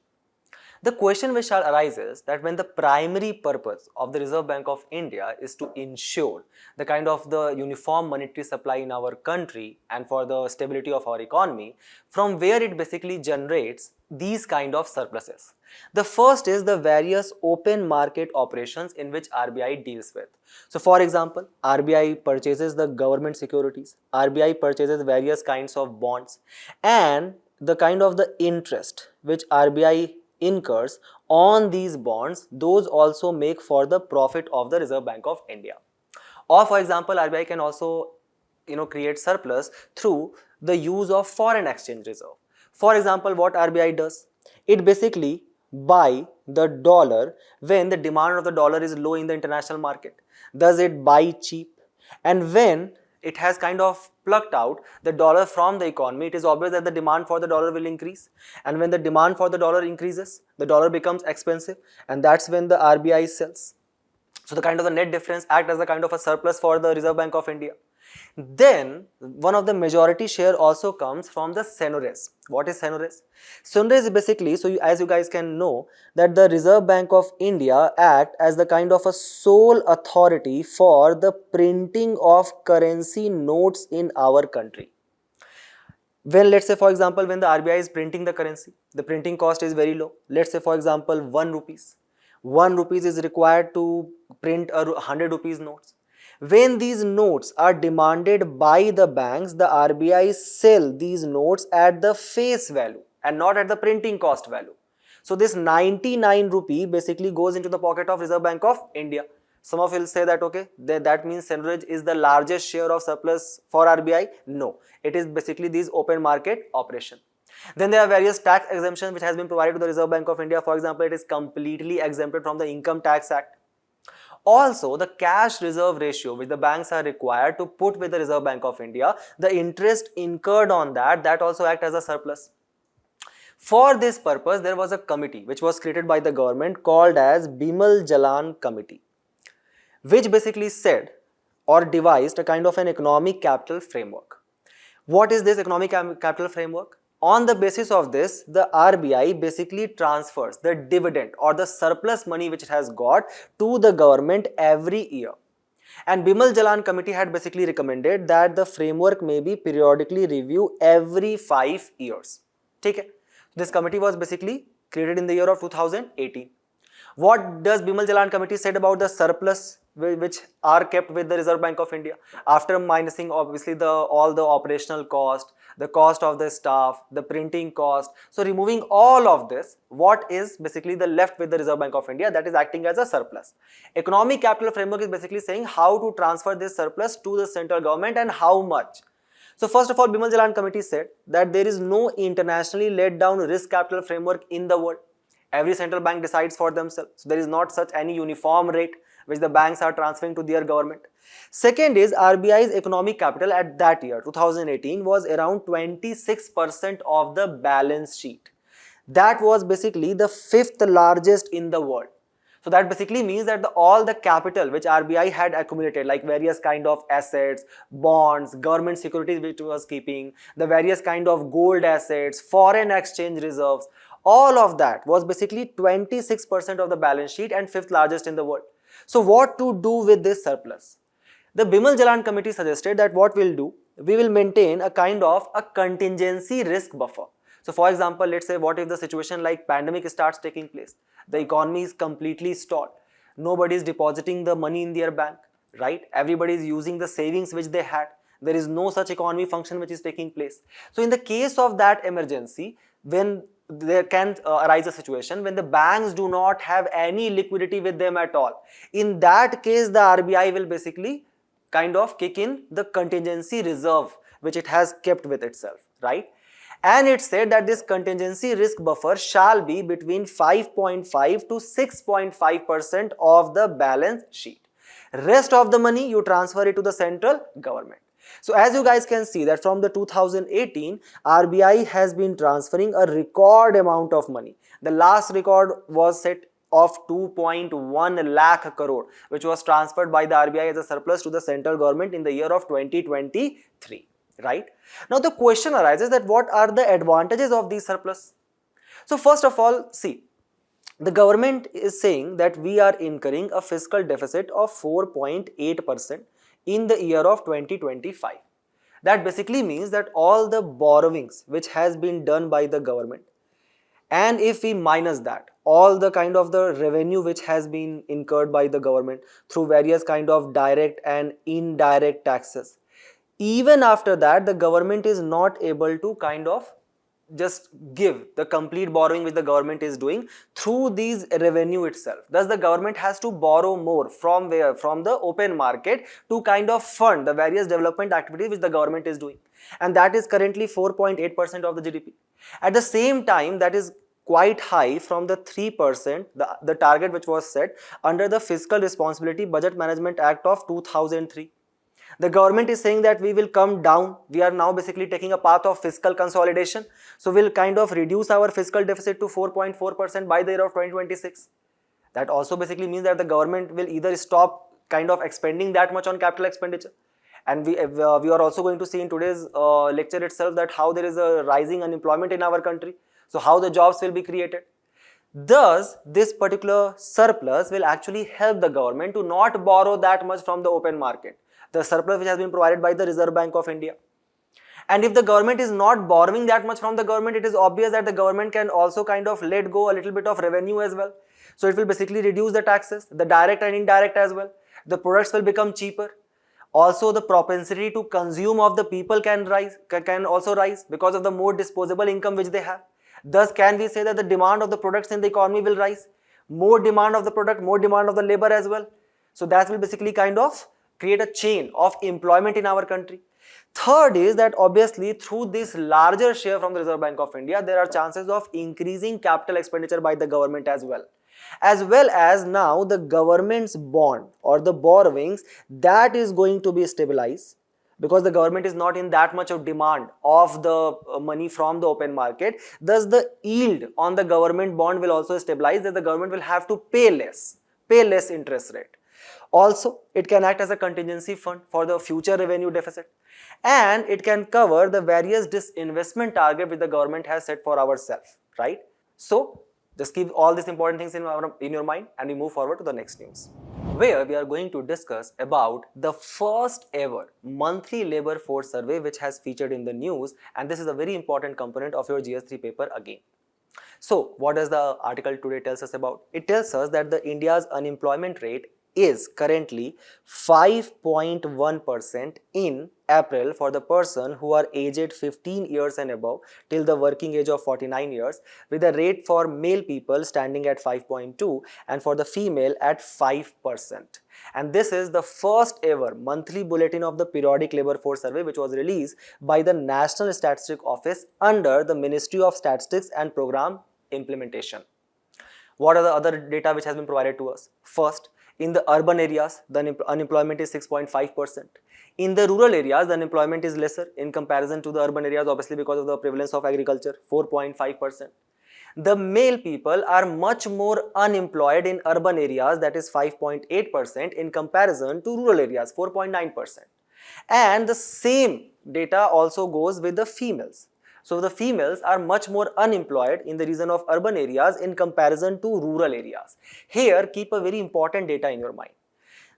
The question which shall arise is that when the primary purpose of the Reserve Bank of India is to ensure the kind of the uniform monetary supply in our country and for the stability of our economy, from where it basically generates these kind of surpluses. The first is the various open market operations in which RBI deals with. So for example, RBI purchases the government securities, RBI purchases various kinds of bonds, and the kind of the interest which RBI incurs on these bonds, those also make for the profit of the Reserve Bank of India. Or for example, RBI can also create surplus through the use of foreign exchange reserve. For example, what RBI does, it basically buy the dollar when the demand of the dollar is low in the international market. Thus it buy cheap, and when it has kind of plucked out the dollar from the economy, it is obvious that the demand for the dollar will increase, and when the demand for the dollar increases, the dollar becomes expensive, and that's when the RBI sells. So the kind of the net difference act as a kind of a surplus for the Reserve Bank of India. Then one of the majority share also comes from the seigniorage. What is seigniorage? Seigniorage is basically, as you guys can know, that the Reserve Bank of India act as the kind of a sole authority for the printing of currency notes in our country. When let's say for example, when the RBI is printing the currency, the printing cost is very low. Let's say for example 1 rupees. 1 rupees is required to print 100 rupees notes. When these notes are demanded by the banks, the RBI sell these notes at the face value and not at the printing cost value. So this 99 rupee basically goes into the pocket of Reserve Bank of India. Some of you will say that okay, that means seigniorage is the largest share of surplus for RBI. No, it is basically these open market operation. Then there are various tax exemptions which has been provided to the Reserve Bank of India. For example, it is completely exempted from the Income Tax Act. Also, the cash reserve ratio which the banks are required to put with the Reserve Bank of India, the interest incurred on that also act as a surplus. For this purpose, there was a committee which was created by the government called as Bimal Jalan Committee, which basically said or devised a kind of an economic capital framework. What is this economic capital framework? On the basis of this, the RBI basically transfers the dividend or the surplus money which it has got to the government every year. And Bimal Jalan Committee had basically recommended that the framework may be periodically reviewed every 5 years. Okay? This committee was basically created in the year of 2018. What does Bimal Jalan Committee said about the surplus which are kept with the Reserve Bank of India, after minusing obviously all the operational cost, the cost of the staff, the printing cost. So removing all of this, what is basically the left with the Reserve Bank of India, that is acting as a surplus. Economic capital framework is basically saying how to transfer this surplus to the central government and how much. So first of all, Bimal Jalan committee said that there is no internationally laid down risk capital framework in the world. Every central bank decides for themselves. So there is not such any uniform rate which the banks are transferring to their government. Second is RBI's economic capital at that year 2018 was around 26% of the balance sheet. That was basically the fifth largest in the world. So that basically means that all the capital which RBI had accumulated, like various kind of assets, bonds, government securities which was keeping, the various kind of gold assets, foreign exchange reserves, all of that was basically 26% of the balance sheet and fifth largest in the world. So what to do with this surplus? The Bimal Jalan committee suggested that what we'll do, we will maintain a kind of a contingency risk buffer. So for example, let's say what if the situation like pandemic starts taking place, the economy is completely stalled, nobody is depositing the money in their bank, right? Everybody is using the savings which they had, there is no such economy function which is taking place. So in the case of that emergency, when there can arise a situation when the banks do not have any liquidity with them at all, in that case the RBI will basically kind of kick in the contingency reserve which it has kept with itself, right? And it said that this contingency risk buffer shall be between 5.5 to 6.5% of the balance sheet. Rest of the money you transfer it to the central government. So as you guys can see that from the 2018, RBI has been transferring a record amount of money. The last record was set of 2.1 lakh crore, which was transferred by the RBI as a surplus to the central government in the year of 2023, right? Now the question arises that what are the advantages of these surplus? So first of all, see, the government is saying that we are incurring a fiscal deficit of 4.8% in the year of 2025. That basically means that all the borrowings which has been done by the government, and if we minus that, all the kind of the revenue which has been incurred by the government through various kind of direct and indirect taxes, even after that the government is not able to kind of just give the complete borrowing which the government is doing through these revenue itself. Thus the government has to borrow more from where? From the open market to kind of fund the various development activities which the government is doing, and that is currently 4.8% of the GDP. At the same time, that is quite high from the 3%, the target which was set under the Fiscal Responsibility Budget Management Act of 2003. The government is saying that we will come down. We are now basically taking a path of fiscal consolidation. So we'll kind of reduce our fiscal deficit to 4.4% by the year of 2026. That also basically means that the government will either stop kind of expending that much on capital expenditure. And we are also going to see in today's lecture itself that how there is a rising unemployment in our country. So how the jobs will be created. Thus, this particular surplus will actually help the government to not borrow that much from the open market. The surplus which has been provided by the Reserve Bank of India. And if the government is not borrowing that much from the government, it is obvious that the government can also kind of let go a little bit of revenue as well. So it will basically reduce the taxes, the direct and indirect as well. The products will become cheaper. Also the propensity to consume of the people can also rise because of the more disposable income which they have. Thus can we say that the demand of the products in the economy will rise. More demand of the product, more demand of the labor as well. So that will basically kind of create a chain of employment in our country. Third is that obviously through this larger share from the Reserve Bank of India, there are chances of increasing capital expenditure by the government as well. As well as now the government's bond or the borrowings, that is going to be stabilized because the government is not in that much of demand of the money from the open market. Thus the yield on the government bond will also stabilize, that the government will have to pay less interest rate. Also, it can act as a contingency fund for the future revenue deficit, and it can cover the various disinvestment target which the government has set for ourselves, right? So, just keep all these important things in your mind and we move forward to the next news, where we are going to discuss about the first ever monthly labor force survey which has featured in the news, and this is a very important component of your GS3 paper again. So, what does the article today tells us about? It tells us that the India's unemployment rate is currently 5.1% in April for the person who are aged 15 years and above till the working age of 49 years, with a rate for male people standing at 5.2 and for the female at 5%. And this is the first ever monthly bulletin of the periodic labor force survey which was released by the National Statistics Office under the Ministry of Statistics and Program Implementation. What are the other data which has been provided to us? First, in the urban areas, the unemployment is 6.5%. In the rural areas, the unemployment is lesser in comparison to the urban areas, obviously because of the prevalence of agriculture, 4.5%. The male people are much more unemployed in urban areas, that is 5.8% in comparison to rural areas, 4.9%. And the same data also goes with the females. So the females are much more unemployed in the region of urban areas in comparison to rural areas. Here, keep a very important data in your mind.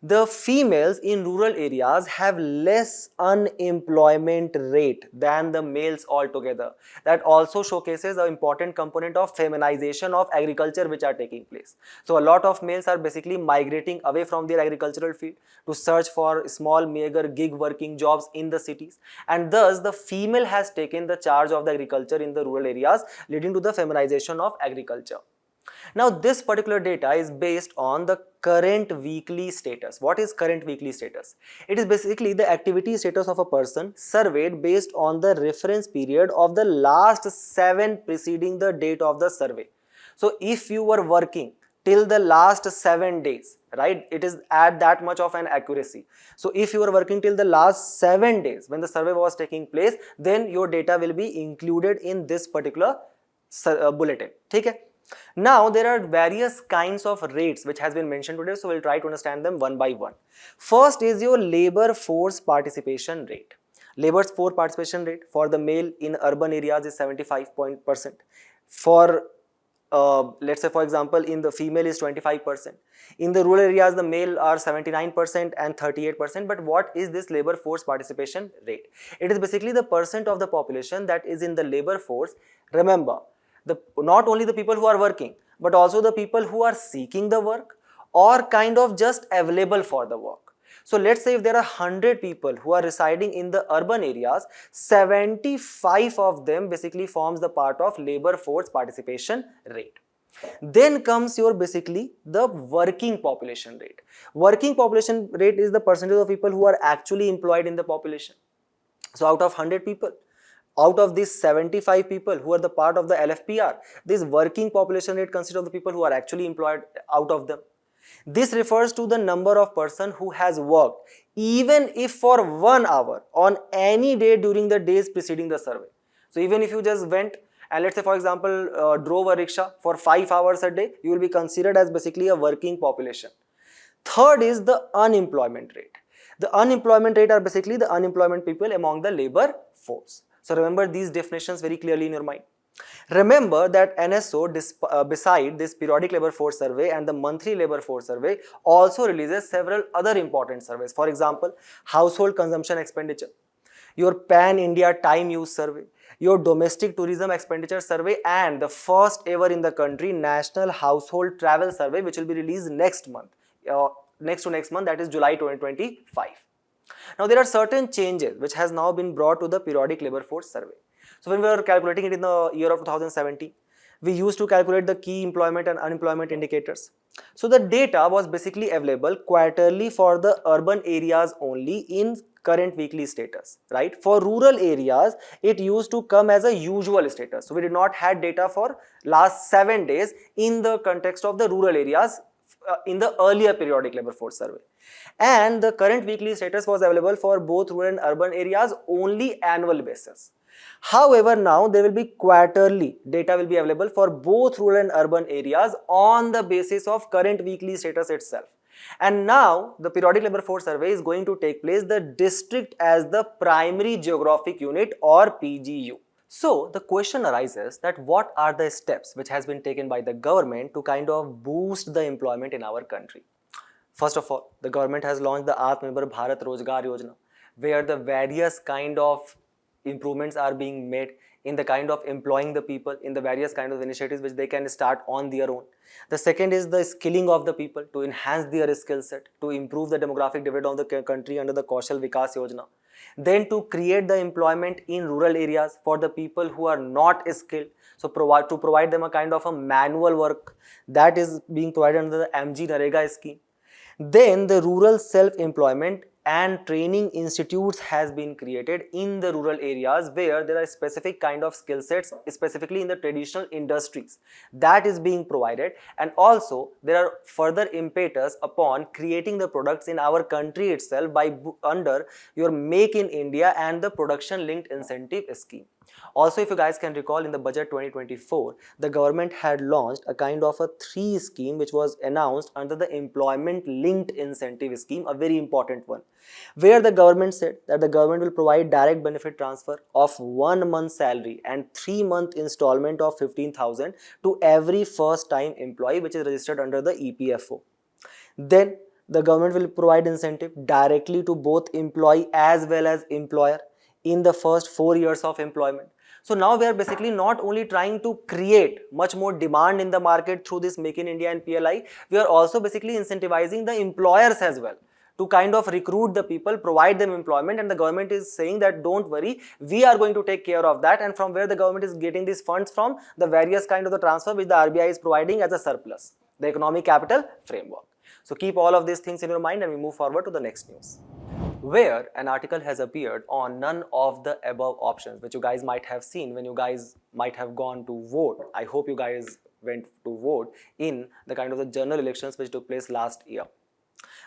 The females in rural areas have less unemployment rate than the males altogether. That also showcases an important component of feminization of agriculture which are taking place. So a lot of males are basically migrating away from their agricultural field to search for small meager gig working jobs in the cities, and thus the female has taken the charge of the agriculture in the rural areas, leading to the feminization of agriculture. Now this particular data is based on the current weekly status. What is current weekly status? It is basically the activity status of a person surveyed based on the reference period of the last 7 preceding the date of the survey. So if you were working till the last 7 days, right, it is at that much of an accuracy. So if you were working till the last 7 days when the survey was taking place, then your data will be included in this particular bulletin. Okay? Now there are various kinds of rates which has been mentioned today, so we'll try to understand them one by one. First is your labor force participation rate. Labor force participation rate for the male in urban areas is 75%. For let's say for example in the female is 25%. In the rural areas the male are 79% and 38%. But what is this labor force participation rate? It is basically the percent of the population that is in the labor force. Remember, not only the people who are working, but also the people who are seeking the work or kind of just available for the work. So let's say if there are 100 people who are residing in the urban areas, 75 of them basically forms the part of labor force participation rate. Then comes your basically the working population rate. Working population rate is the percentage of people who are actually employed in the population. So out of 100 people, out of these 75 people who are the part of the LFPR, this working population rate consists of the people who are actually employed out of them. This refers to the number of person who has worked even if for 1 hour on any day during the days preceding the survey. So even if you just went and let's say for example drove a rickshaw for 5 hours a day, you will be considered as basically a working population. Third is the unemployment rate. The unemployment rate are basically the unemployment people among the labor force. So remember these definitions very clearly in your mind. Remember that NSO, beside this periodic labor force survey and the monthly labor force survey, also releases several other important surveys. For example, household consumption expenditure, your pan-India time use survey, your domestic tourism expenditure survey, and the first ever in the country national household travel survey, which will be released next month, next month, that is July 2025. Now there are certain changes which has now been brought to the periodic labor force survey. So when we were calculating it in the year of 2017, we used to calculate the key employment and unemployment indicators. So the data was basically available quarterly for the urban areas only in current weekly status, right? For rural areas, it used to come as a usual status. So we did not have data for last 7 days in the context of the rural areas in the earlier periodic labor force survey. And the current weekly status was available for both rural and urban areas only annual basis. However, now there will be quarterly data will be available for both rural and urban areas on the basis of current weekly status itself. And now the periodic labor force survey is going to take place the district as the primary geographic unit or PGU. So the question arises that what are the steps which has been taken by the government to kind of boost the employment in our country? First of all, the government has launched the Atmanirbhar Bharat Rozgar Yojana, where the various kind of improvements are being made in the kind of employing the people in the various kind of initiatives which they can start on their own. The second is the skilling of the people to enhance their skill set, to improve the demographic dividend of the country under the Kaushal Vikas Yojana. Then to create the employment in rural areas for the people who are not skilled. So provide them a kind of a manual work that is being provided under the MG Narega scheme. Then the rural self-employment and training institutes has been created in the rural areas where there are specific kind of skill sets, specifically in the traditional industries, that is being provided. And also there are further impetus upon creating the products in our country itself by under your Make in India and the production linked incentive scheme. Also, if you guys can recall, in the budget 2024, the government had launched a kind of a 3 scheme which was announced under the employment linked incentive scheme, a very important one, where the government said that the government will provide direct benefit transfer of 1 month salary and 3-month installment of 15,000 to every first time employee which is registered under the EPFO. Then the government will provide incentive directly to both employee as well as employer in the first 4 years of employment. So now we are basically not only trying to create much more demand in the market through this Make in India and PLI, we are also basically incentivizing the employers as well to kind of recruit the people, provide them employment, and the government is saying that don't worry, we are going to take care of that. And from where the government is getting these funds from? The various kind of the transfer which the RBI is providing as a surplus, the economic capital framework. So keep all of these things in your mind and we move forward to the next news, where an article has appeared on none of the above options, which you guys might have seen when you guys might have gone to vote. I hope you guys went to vote in the kind of the general elections which took place last year.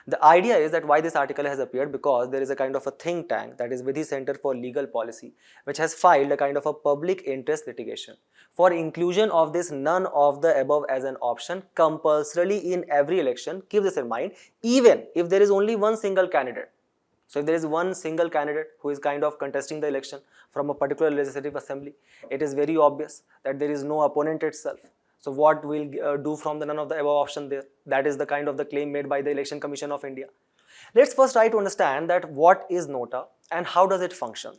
The idea is that why this article has appeared, because there is a kind of a think tank, that is Vidhi Center for Legal Policy, which has filed a kind of a public interest litigation for inclusion of this none of the above as an option compulsorily in every election. Keep this in mind, even if there is only one single candidate. So if there is one single candidate who is kind of contesting the election from a particular legislative assembly, it is very obvious that there is no opponent itself. So what will do from the none of the above option there? That is the kind of the claim made by the Election Commission of India. Let's first try to understand that what is NOTA and how does it function.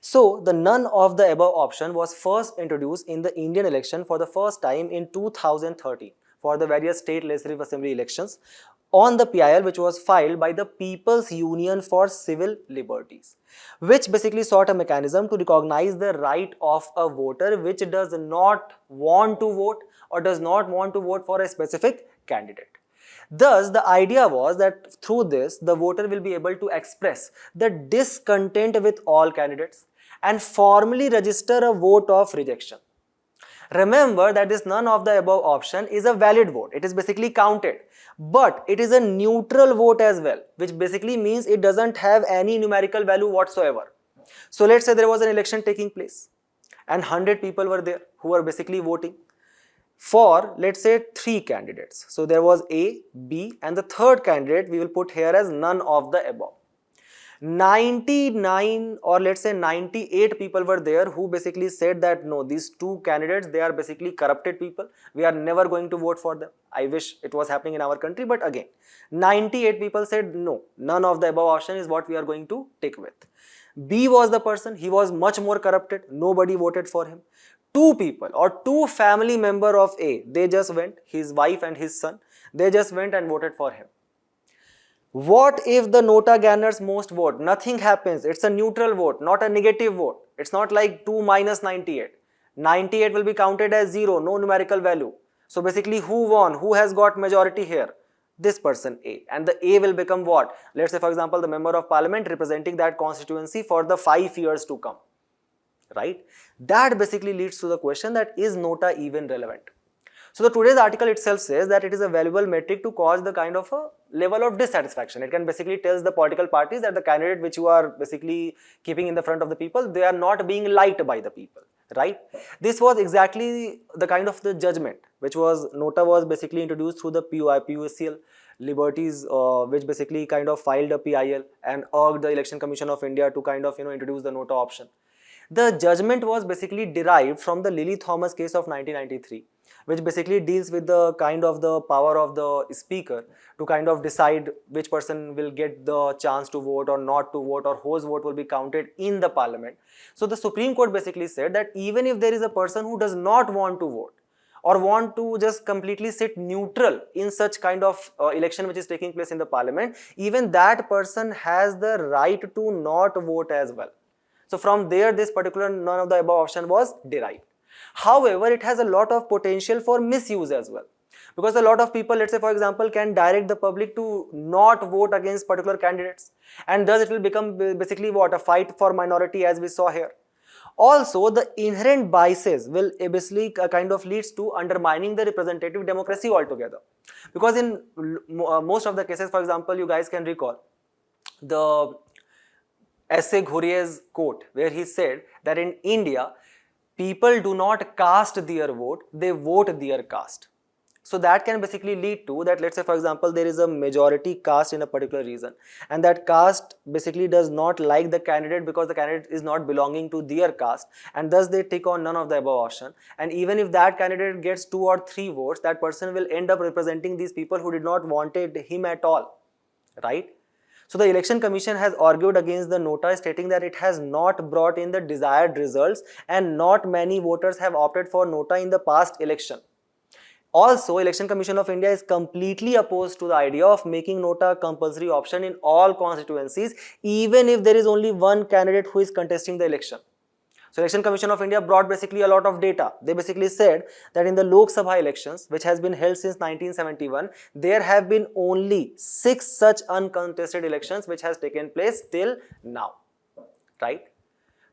So the none of the above option was first introduced in the Indian election for the first time in 2013 for the various state legislative assembly elections on the PIL which was filed by the People's Union for Civil Liberties, which basically sought a mechanism to recognize the right of a voter which does not want to vote or does not want to vote for a specific candidate. Thus, the idea was that through this, the voter will be able to express the discontent with all candidates and formally register a vote of rejection. Remember that this none of the above option is a valid vote. It is basically counted, but it is a neutral vote as well, which basically means it doesn't have any numerical value whatsoever. So let's say there was an election taking place and 100 people were there who were basically voting for, let's say, 3 candidates. So there was A, B, and the third candidate we will put here as none of the above. 99 or let's say 98 people were there who basically said that no, these 2 candidates, they are basically corrupted people, we are never going to vote for them. I wish it was happening in our country, but again 98 people said no, none of the above option is what we are going to take with. B was the person, he was much more corrupted, nobody voted for him. 2 people or 2 family member of A, they just went, his wife and his son, they just went and voted for him. What if the NOTA garners most vote? Nothing happens. It's a neutral vote, not a negative vote. It's not like 2 minus 98. 98 will be counted as 0, no numerical value. So basically who won? Who has got majority here? This person A. And the A will become what? Let's say for example the member of parliament representing that constituency for the 5 years to come. Right? That basically leads to the question that is NOTA even relevant? So the today's article itself says that it is a valuable metric to cause the kind of a level of dissatisfaction. It can basically tells the political parties that the candidate which you are basically keeping in the front of the people, they are not being liked by the people, right? This was exactly the kind of the judgment which was NOTA was basically introduced through the PUCL Liberties, which basically kind of filed a PIL and urged the Election Commission of India to kind of introduce the NOTA option. The judgment was basically derived from the Lily Thomas case of 1993, which basically deals with the kind of the power of the speaker to kind of decide which person will get the chance to vote or not to vote, or whose vote will be counted in the parliament. So the Supreme Court basically said that even if there is a person who does not want to vote or want to just completely sit neutral in such kind of election which is taking place in the parliament, even that person has the right to not vote as well. So from there, this particular none of the above option was derived. However, it has a lot of potential for misuse as well, because a lot of people, let's say for example, can direct the public to not vote against particular candidates, and thus it will become basically what, a fight for minority, as we saw here. Also, the inherent biases will basically kind of leads to undermining the representative democracy altogether, because in most of the cases, for example, you guys can recall the S.A. Ghurie's quote, where he said that in India, people do not cast their vote, they vote their caste. So that can basically lead to that, let's say for example, there is a majority caste in a particular region, and that caste basically does not like the candidate because the candidate is not belonging to their caste, and thus they take on none of the above option. And even if that candidate gets 2 or 3 votes, that person will end up representing these people who did not wanted him at all, right? So the Election Commission has argued against the NOTA, stating that it has not brought in the desired results and not many voters have opted for NOTA in the past election. Also, Election Commission of India is completely opposed to the idea of making NOTA a compulsory option in all constituencies, even if there is only one candidate who is contesting the election. So Election Commission of India brought basically a lot of data. They basically said that in the Lok Sabha elections, which has been held since 1971, there have been only 6 such uncontested elections which has taken place till now, right?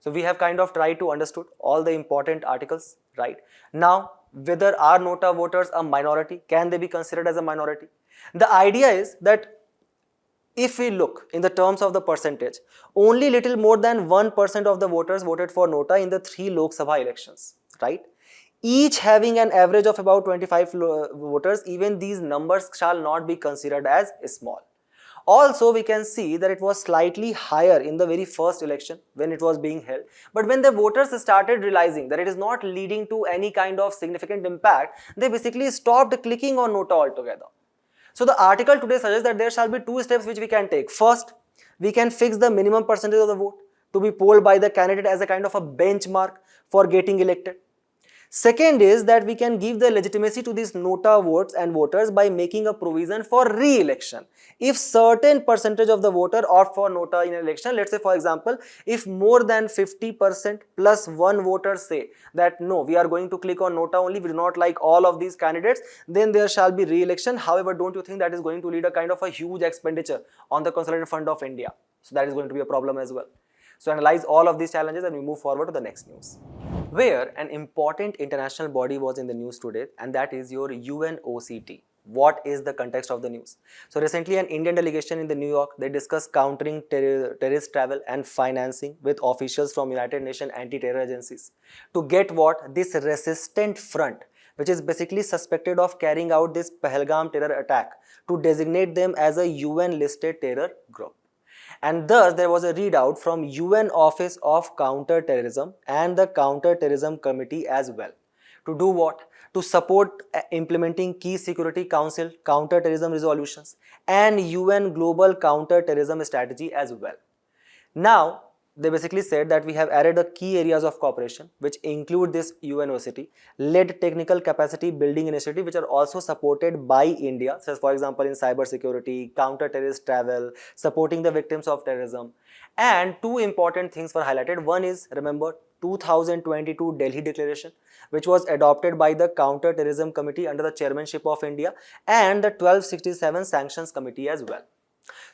So we have kind of tried to understood all the important articles, right? Now, whether are NOTA voters a minority? Can they be considered as a minority? The idea is that if we look in the terms of the percentage, only little more than 1% of the voters voted for NOTA in the 3 Lok Sabha elections, right? Each having an average of about 25 voters, even these numbers shall not be considered as small. Also, we can see that it was slightly higher in the very first election when it was being held. But when the voters started realizing that it is not leading to any kind of significant impact, they basically stopped clicking on NOTA altogether. So the article today suggests that there shall be 2 steps which we can take. First, we can fix the minimum percentage of the vote to be polled by the candidate as a kind of a benchmark for getting elected. Second is that we can give the legitimacy to these NOTA votes and voters by making a provision for re-election. If certain percentage of the voter opt for NOTA in an election, let's say for example, if more than 50% plus 1 voter say that no, we are going to click on NOTA only, we do not like all of these candidates, then there shall be re-election. However, don't you think that is going to lead a kind of a huge expenditure on the Consolidated Fund of India? So that is going to be a problem as well. So analyze all of these challenges and we move forward to the next news, where an important international body was in the news today, and that is your UNOCT. What is the context of the news? So recently an Indian delegation in the New York, they discussed countering terrorist travel and financing with officials from United Nations anti-terror agencies to get what? This resistant front, which is basically suspected of carrying out this Pahalgam terror attack, to designate them as a UN listed terror group. And thus there was a readout from UN Office of Counter-Terrorism and the Counter-Terrorism Committee as well. To do what? To support implementing key Security Council counter-terrorism resolutions and UN Global Counter-Terrorism Strategy as well. Now, they basically said that we have added the key areas of cooperation, which include this UNOCT led technical capacity building initiative, which are also supported by India, such as for example in cyber security, counter-terrorist travel, supporting the victims of terrorism. And 2 important things were highlighted. One is, remember, 2022 Delhi Declaration, which was adopted by the Counter-Terrorism Committee under the chairmanship of India, and the 1267 Sanctions Committee as well.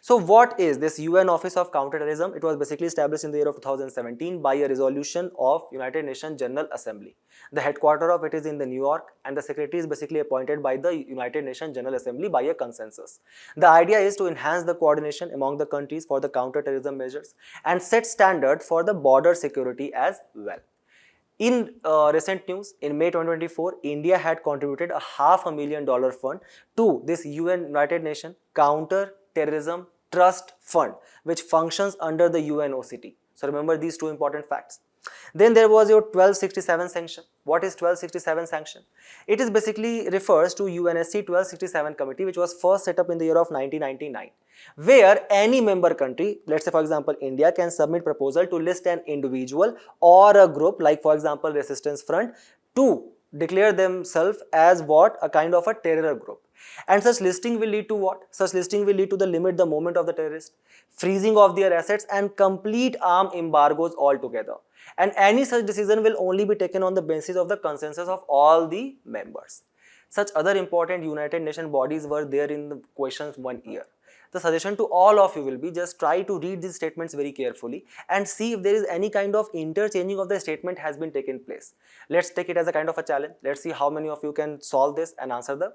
So what is this UN Office of Counterterrorism? It was basically established in the year of 2017 by a resolution of United Nations General Assembly. The headquarters of it is in the New York, and the secretary is basically appointed by the United Nations General Assembly by a consensus. The idea is to enhance the coordination among the countries for the counterterrorism measures and set standard for the border security as well. In recent news, in May 2024, India had contributed a $500,000 fund to this United Nations Counter-Terrorism Trust Fund, which functions under the UNOCT. So remember these 2 important facts. Then there was your 1267 sanction. What is 1267 sanction? It is basically refers to UNSC 1267 committee, which was first set up in the year of 1999, where any member country, let's say for example India, can submit proposal to list an individual or a group, like for example Resistance Front, to declare themselves as what? A kind of a terror group. And such listing will lead to what? Such listing will lead to the limit the movement of the terrorist, freezing of their assets and complete arm embargoes altogether. And any such decision will only be taken on the basis of the consensus of all the members. Such other important United Nations bodies were there in the questions 1 year. The suggestion to all of you will be just try to read these statements very carefully and see if there is any kind of interchanging of the statement has been taken place. Let's take it as a kind of a challenge. Let's see how many of you can solve this and answer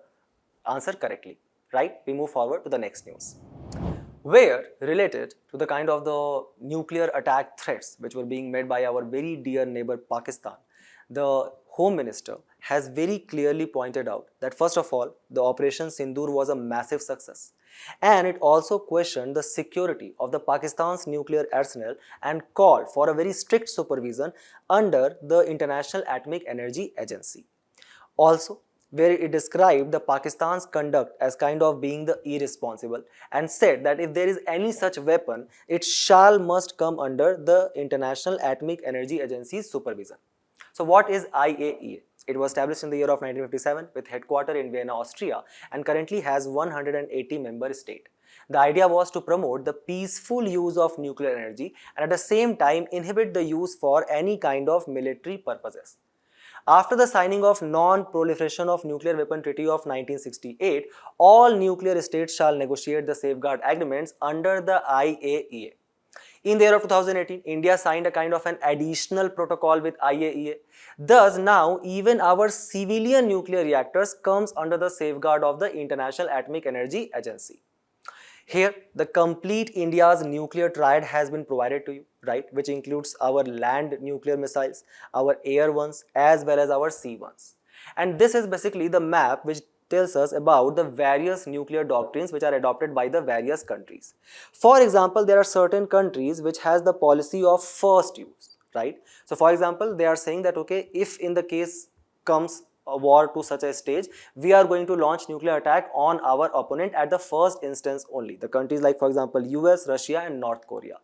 correctly. Right? We move forward to the next news, where related to the kind of the nuclear attack threats which were being made by our very dear neighbor Pakistan, the Home Minister has very clearly pointed out that first of all, the Operation Sindoor was a massive success, and it also questioned the security of the Pakistan's nuclear arsenal and called for a very strict supervision under the International Atomic Energy Agency. Also, where it described the Pakistan's conduct as kind of being the irresponsible and said that if there is any such weapon, it must come under the International Atomic Energy Agency's supervision. So what is IAEA? It was established in the year of 1957 with headquarters in Vienna, Austria, and currently has 180 member states. The idea was to promote the peaceful use of nuclear energy and at the same time inhibit the use for any kind of military purposes. After the signing of Non-Proliferation of Nuclear Weapon Treaty of 1968, all nuclear states shall negotiate the safeguard agreements under the IAEA. In the year of 2018, India signed a kind of an additional protocol with IAEA. Thus, now even our civilian nuclear reactors comes under the safeguard of the International Atomic Energy Agency. Here, the complete India's nuclear triad has been provided to you, right, which includes our land nuclear missiles, our air ones, as well as our sea ones. And this is basically the map which tells us about the various nuclear doctrines which are adopted by the various countries. For example, there are certain countries which has the policy of first use, right? So, for example, they are saying that, okay, if in the case comes a war to such a stage, we are going to launch nuclear attack on our opponent at the first instance only. The countries like for example US, Russia and North Korea.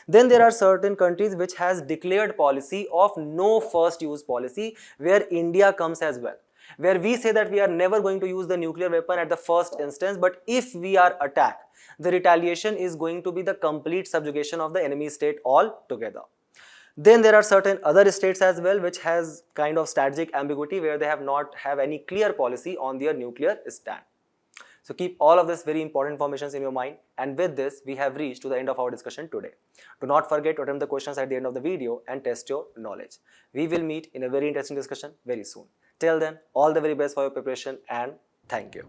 Then there are certain countries which has declared policy of no first use policy, where India comes as well, where we say that we are never going to use the nuclear weapon at the first instance, but if we are attacked, the retaliation is going to be the complete subjugation of the enemy state altogether. Then there are certain other states as well which has kind of strategic ambiguity, where they have any clear policy on their nuclear stand. So keep all of this very important information in your mind, and with this we have reached to the end of our discussion today. Do not forget to attempt the questions at the end of the video and test your knowledge. We will meet in a very interesting discussion very soon. Till then, all the very best for your preparation and thank you.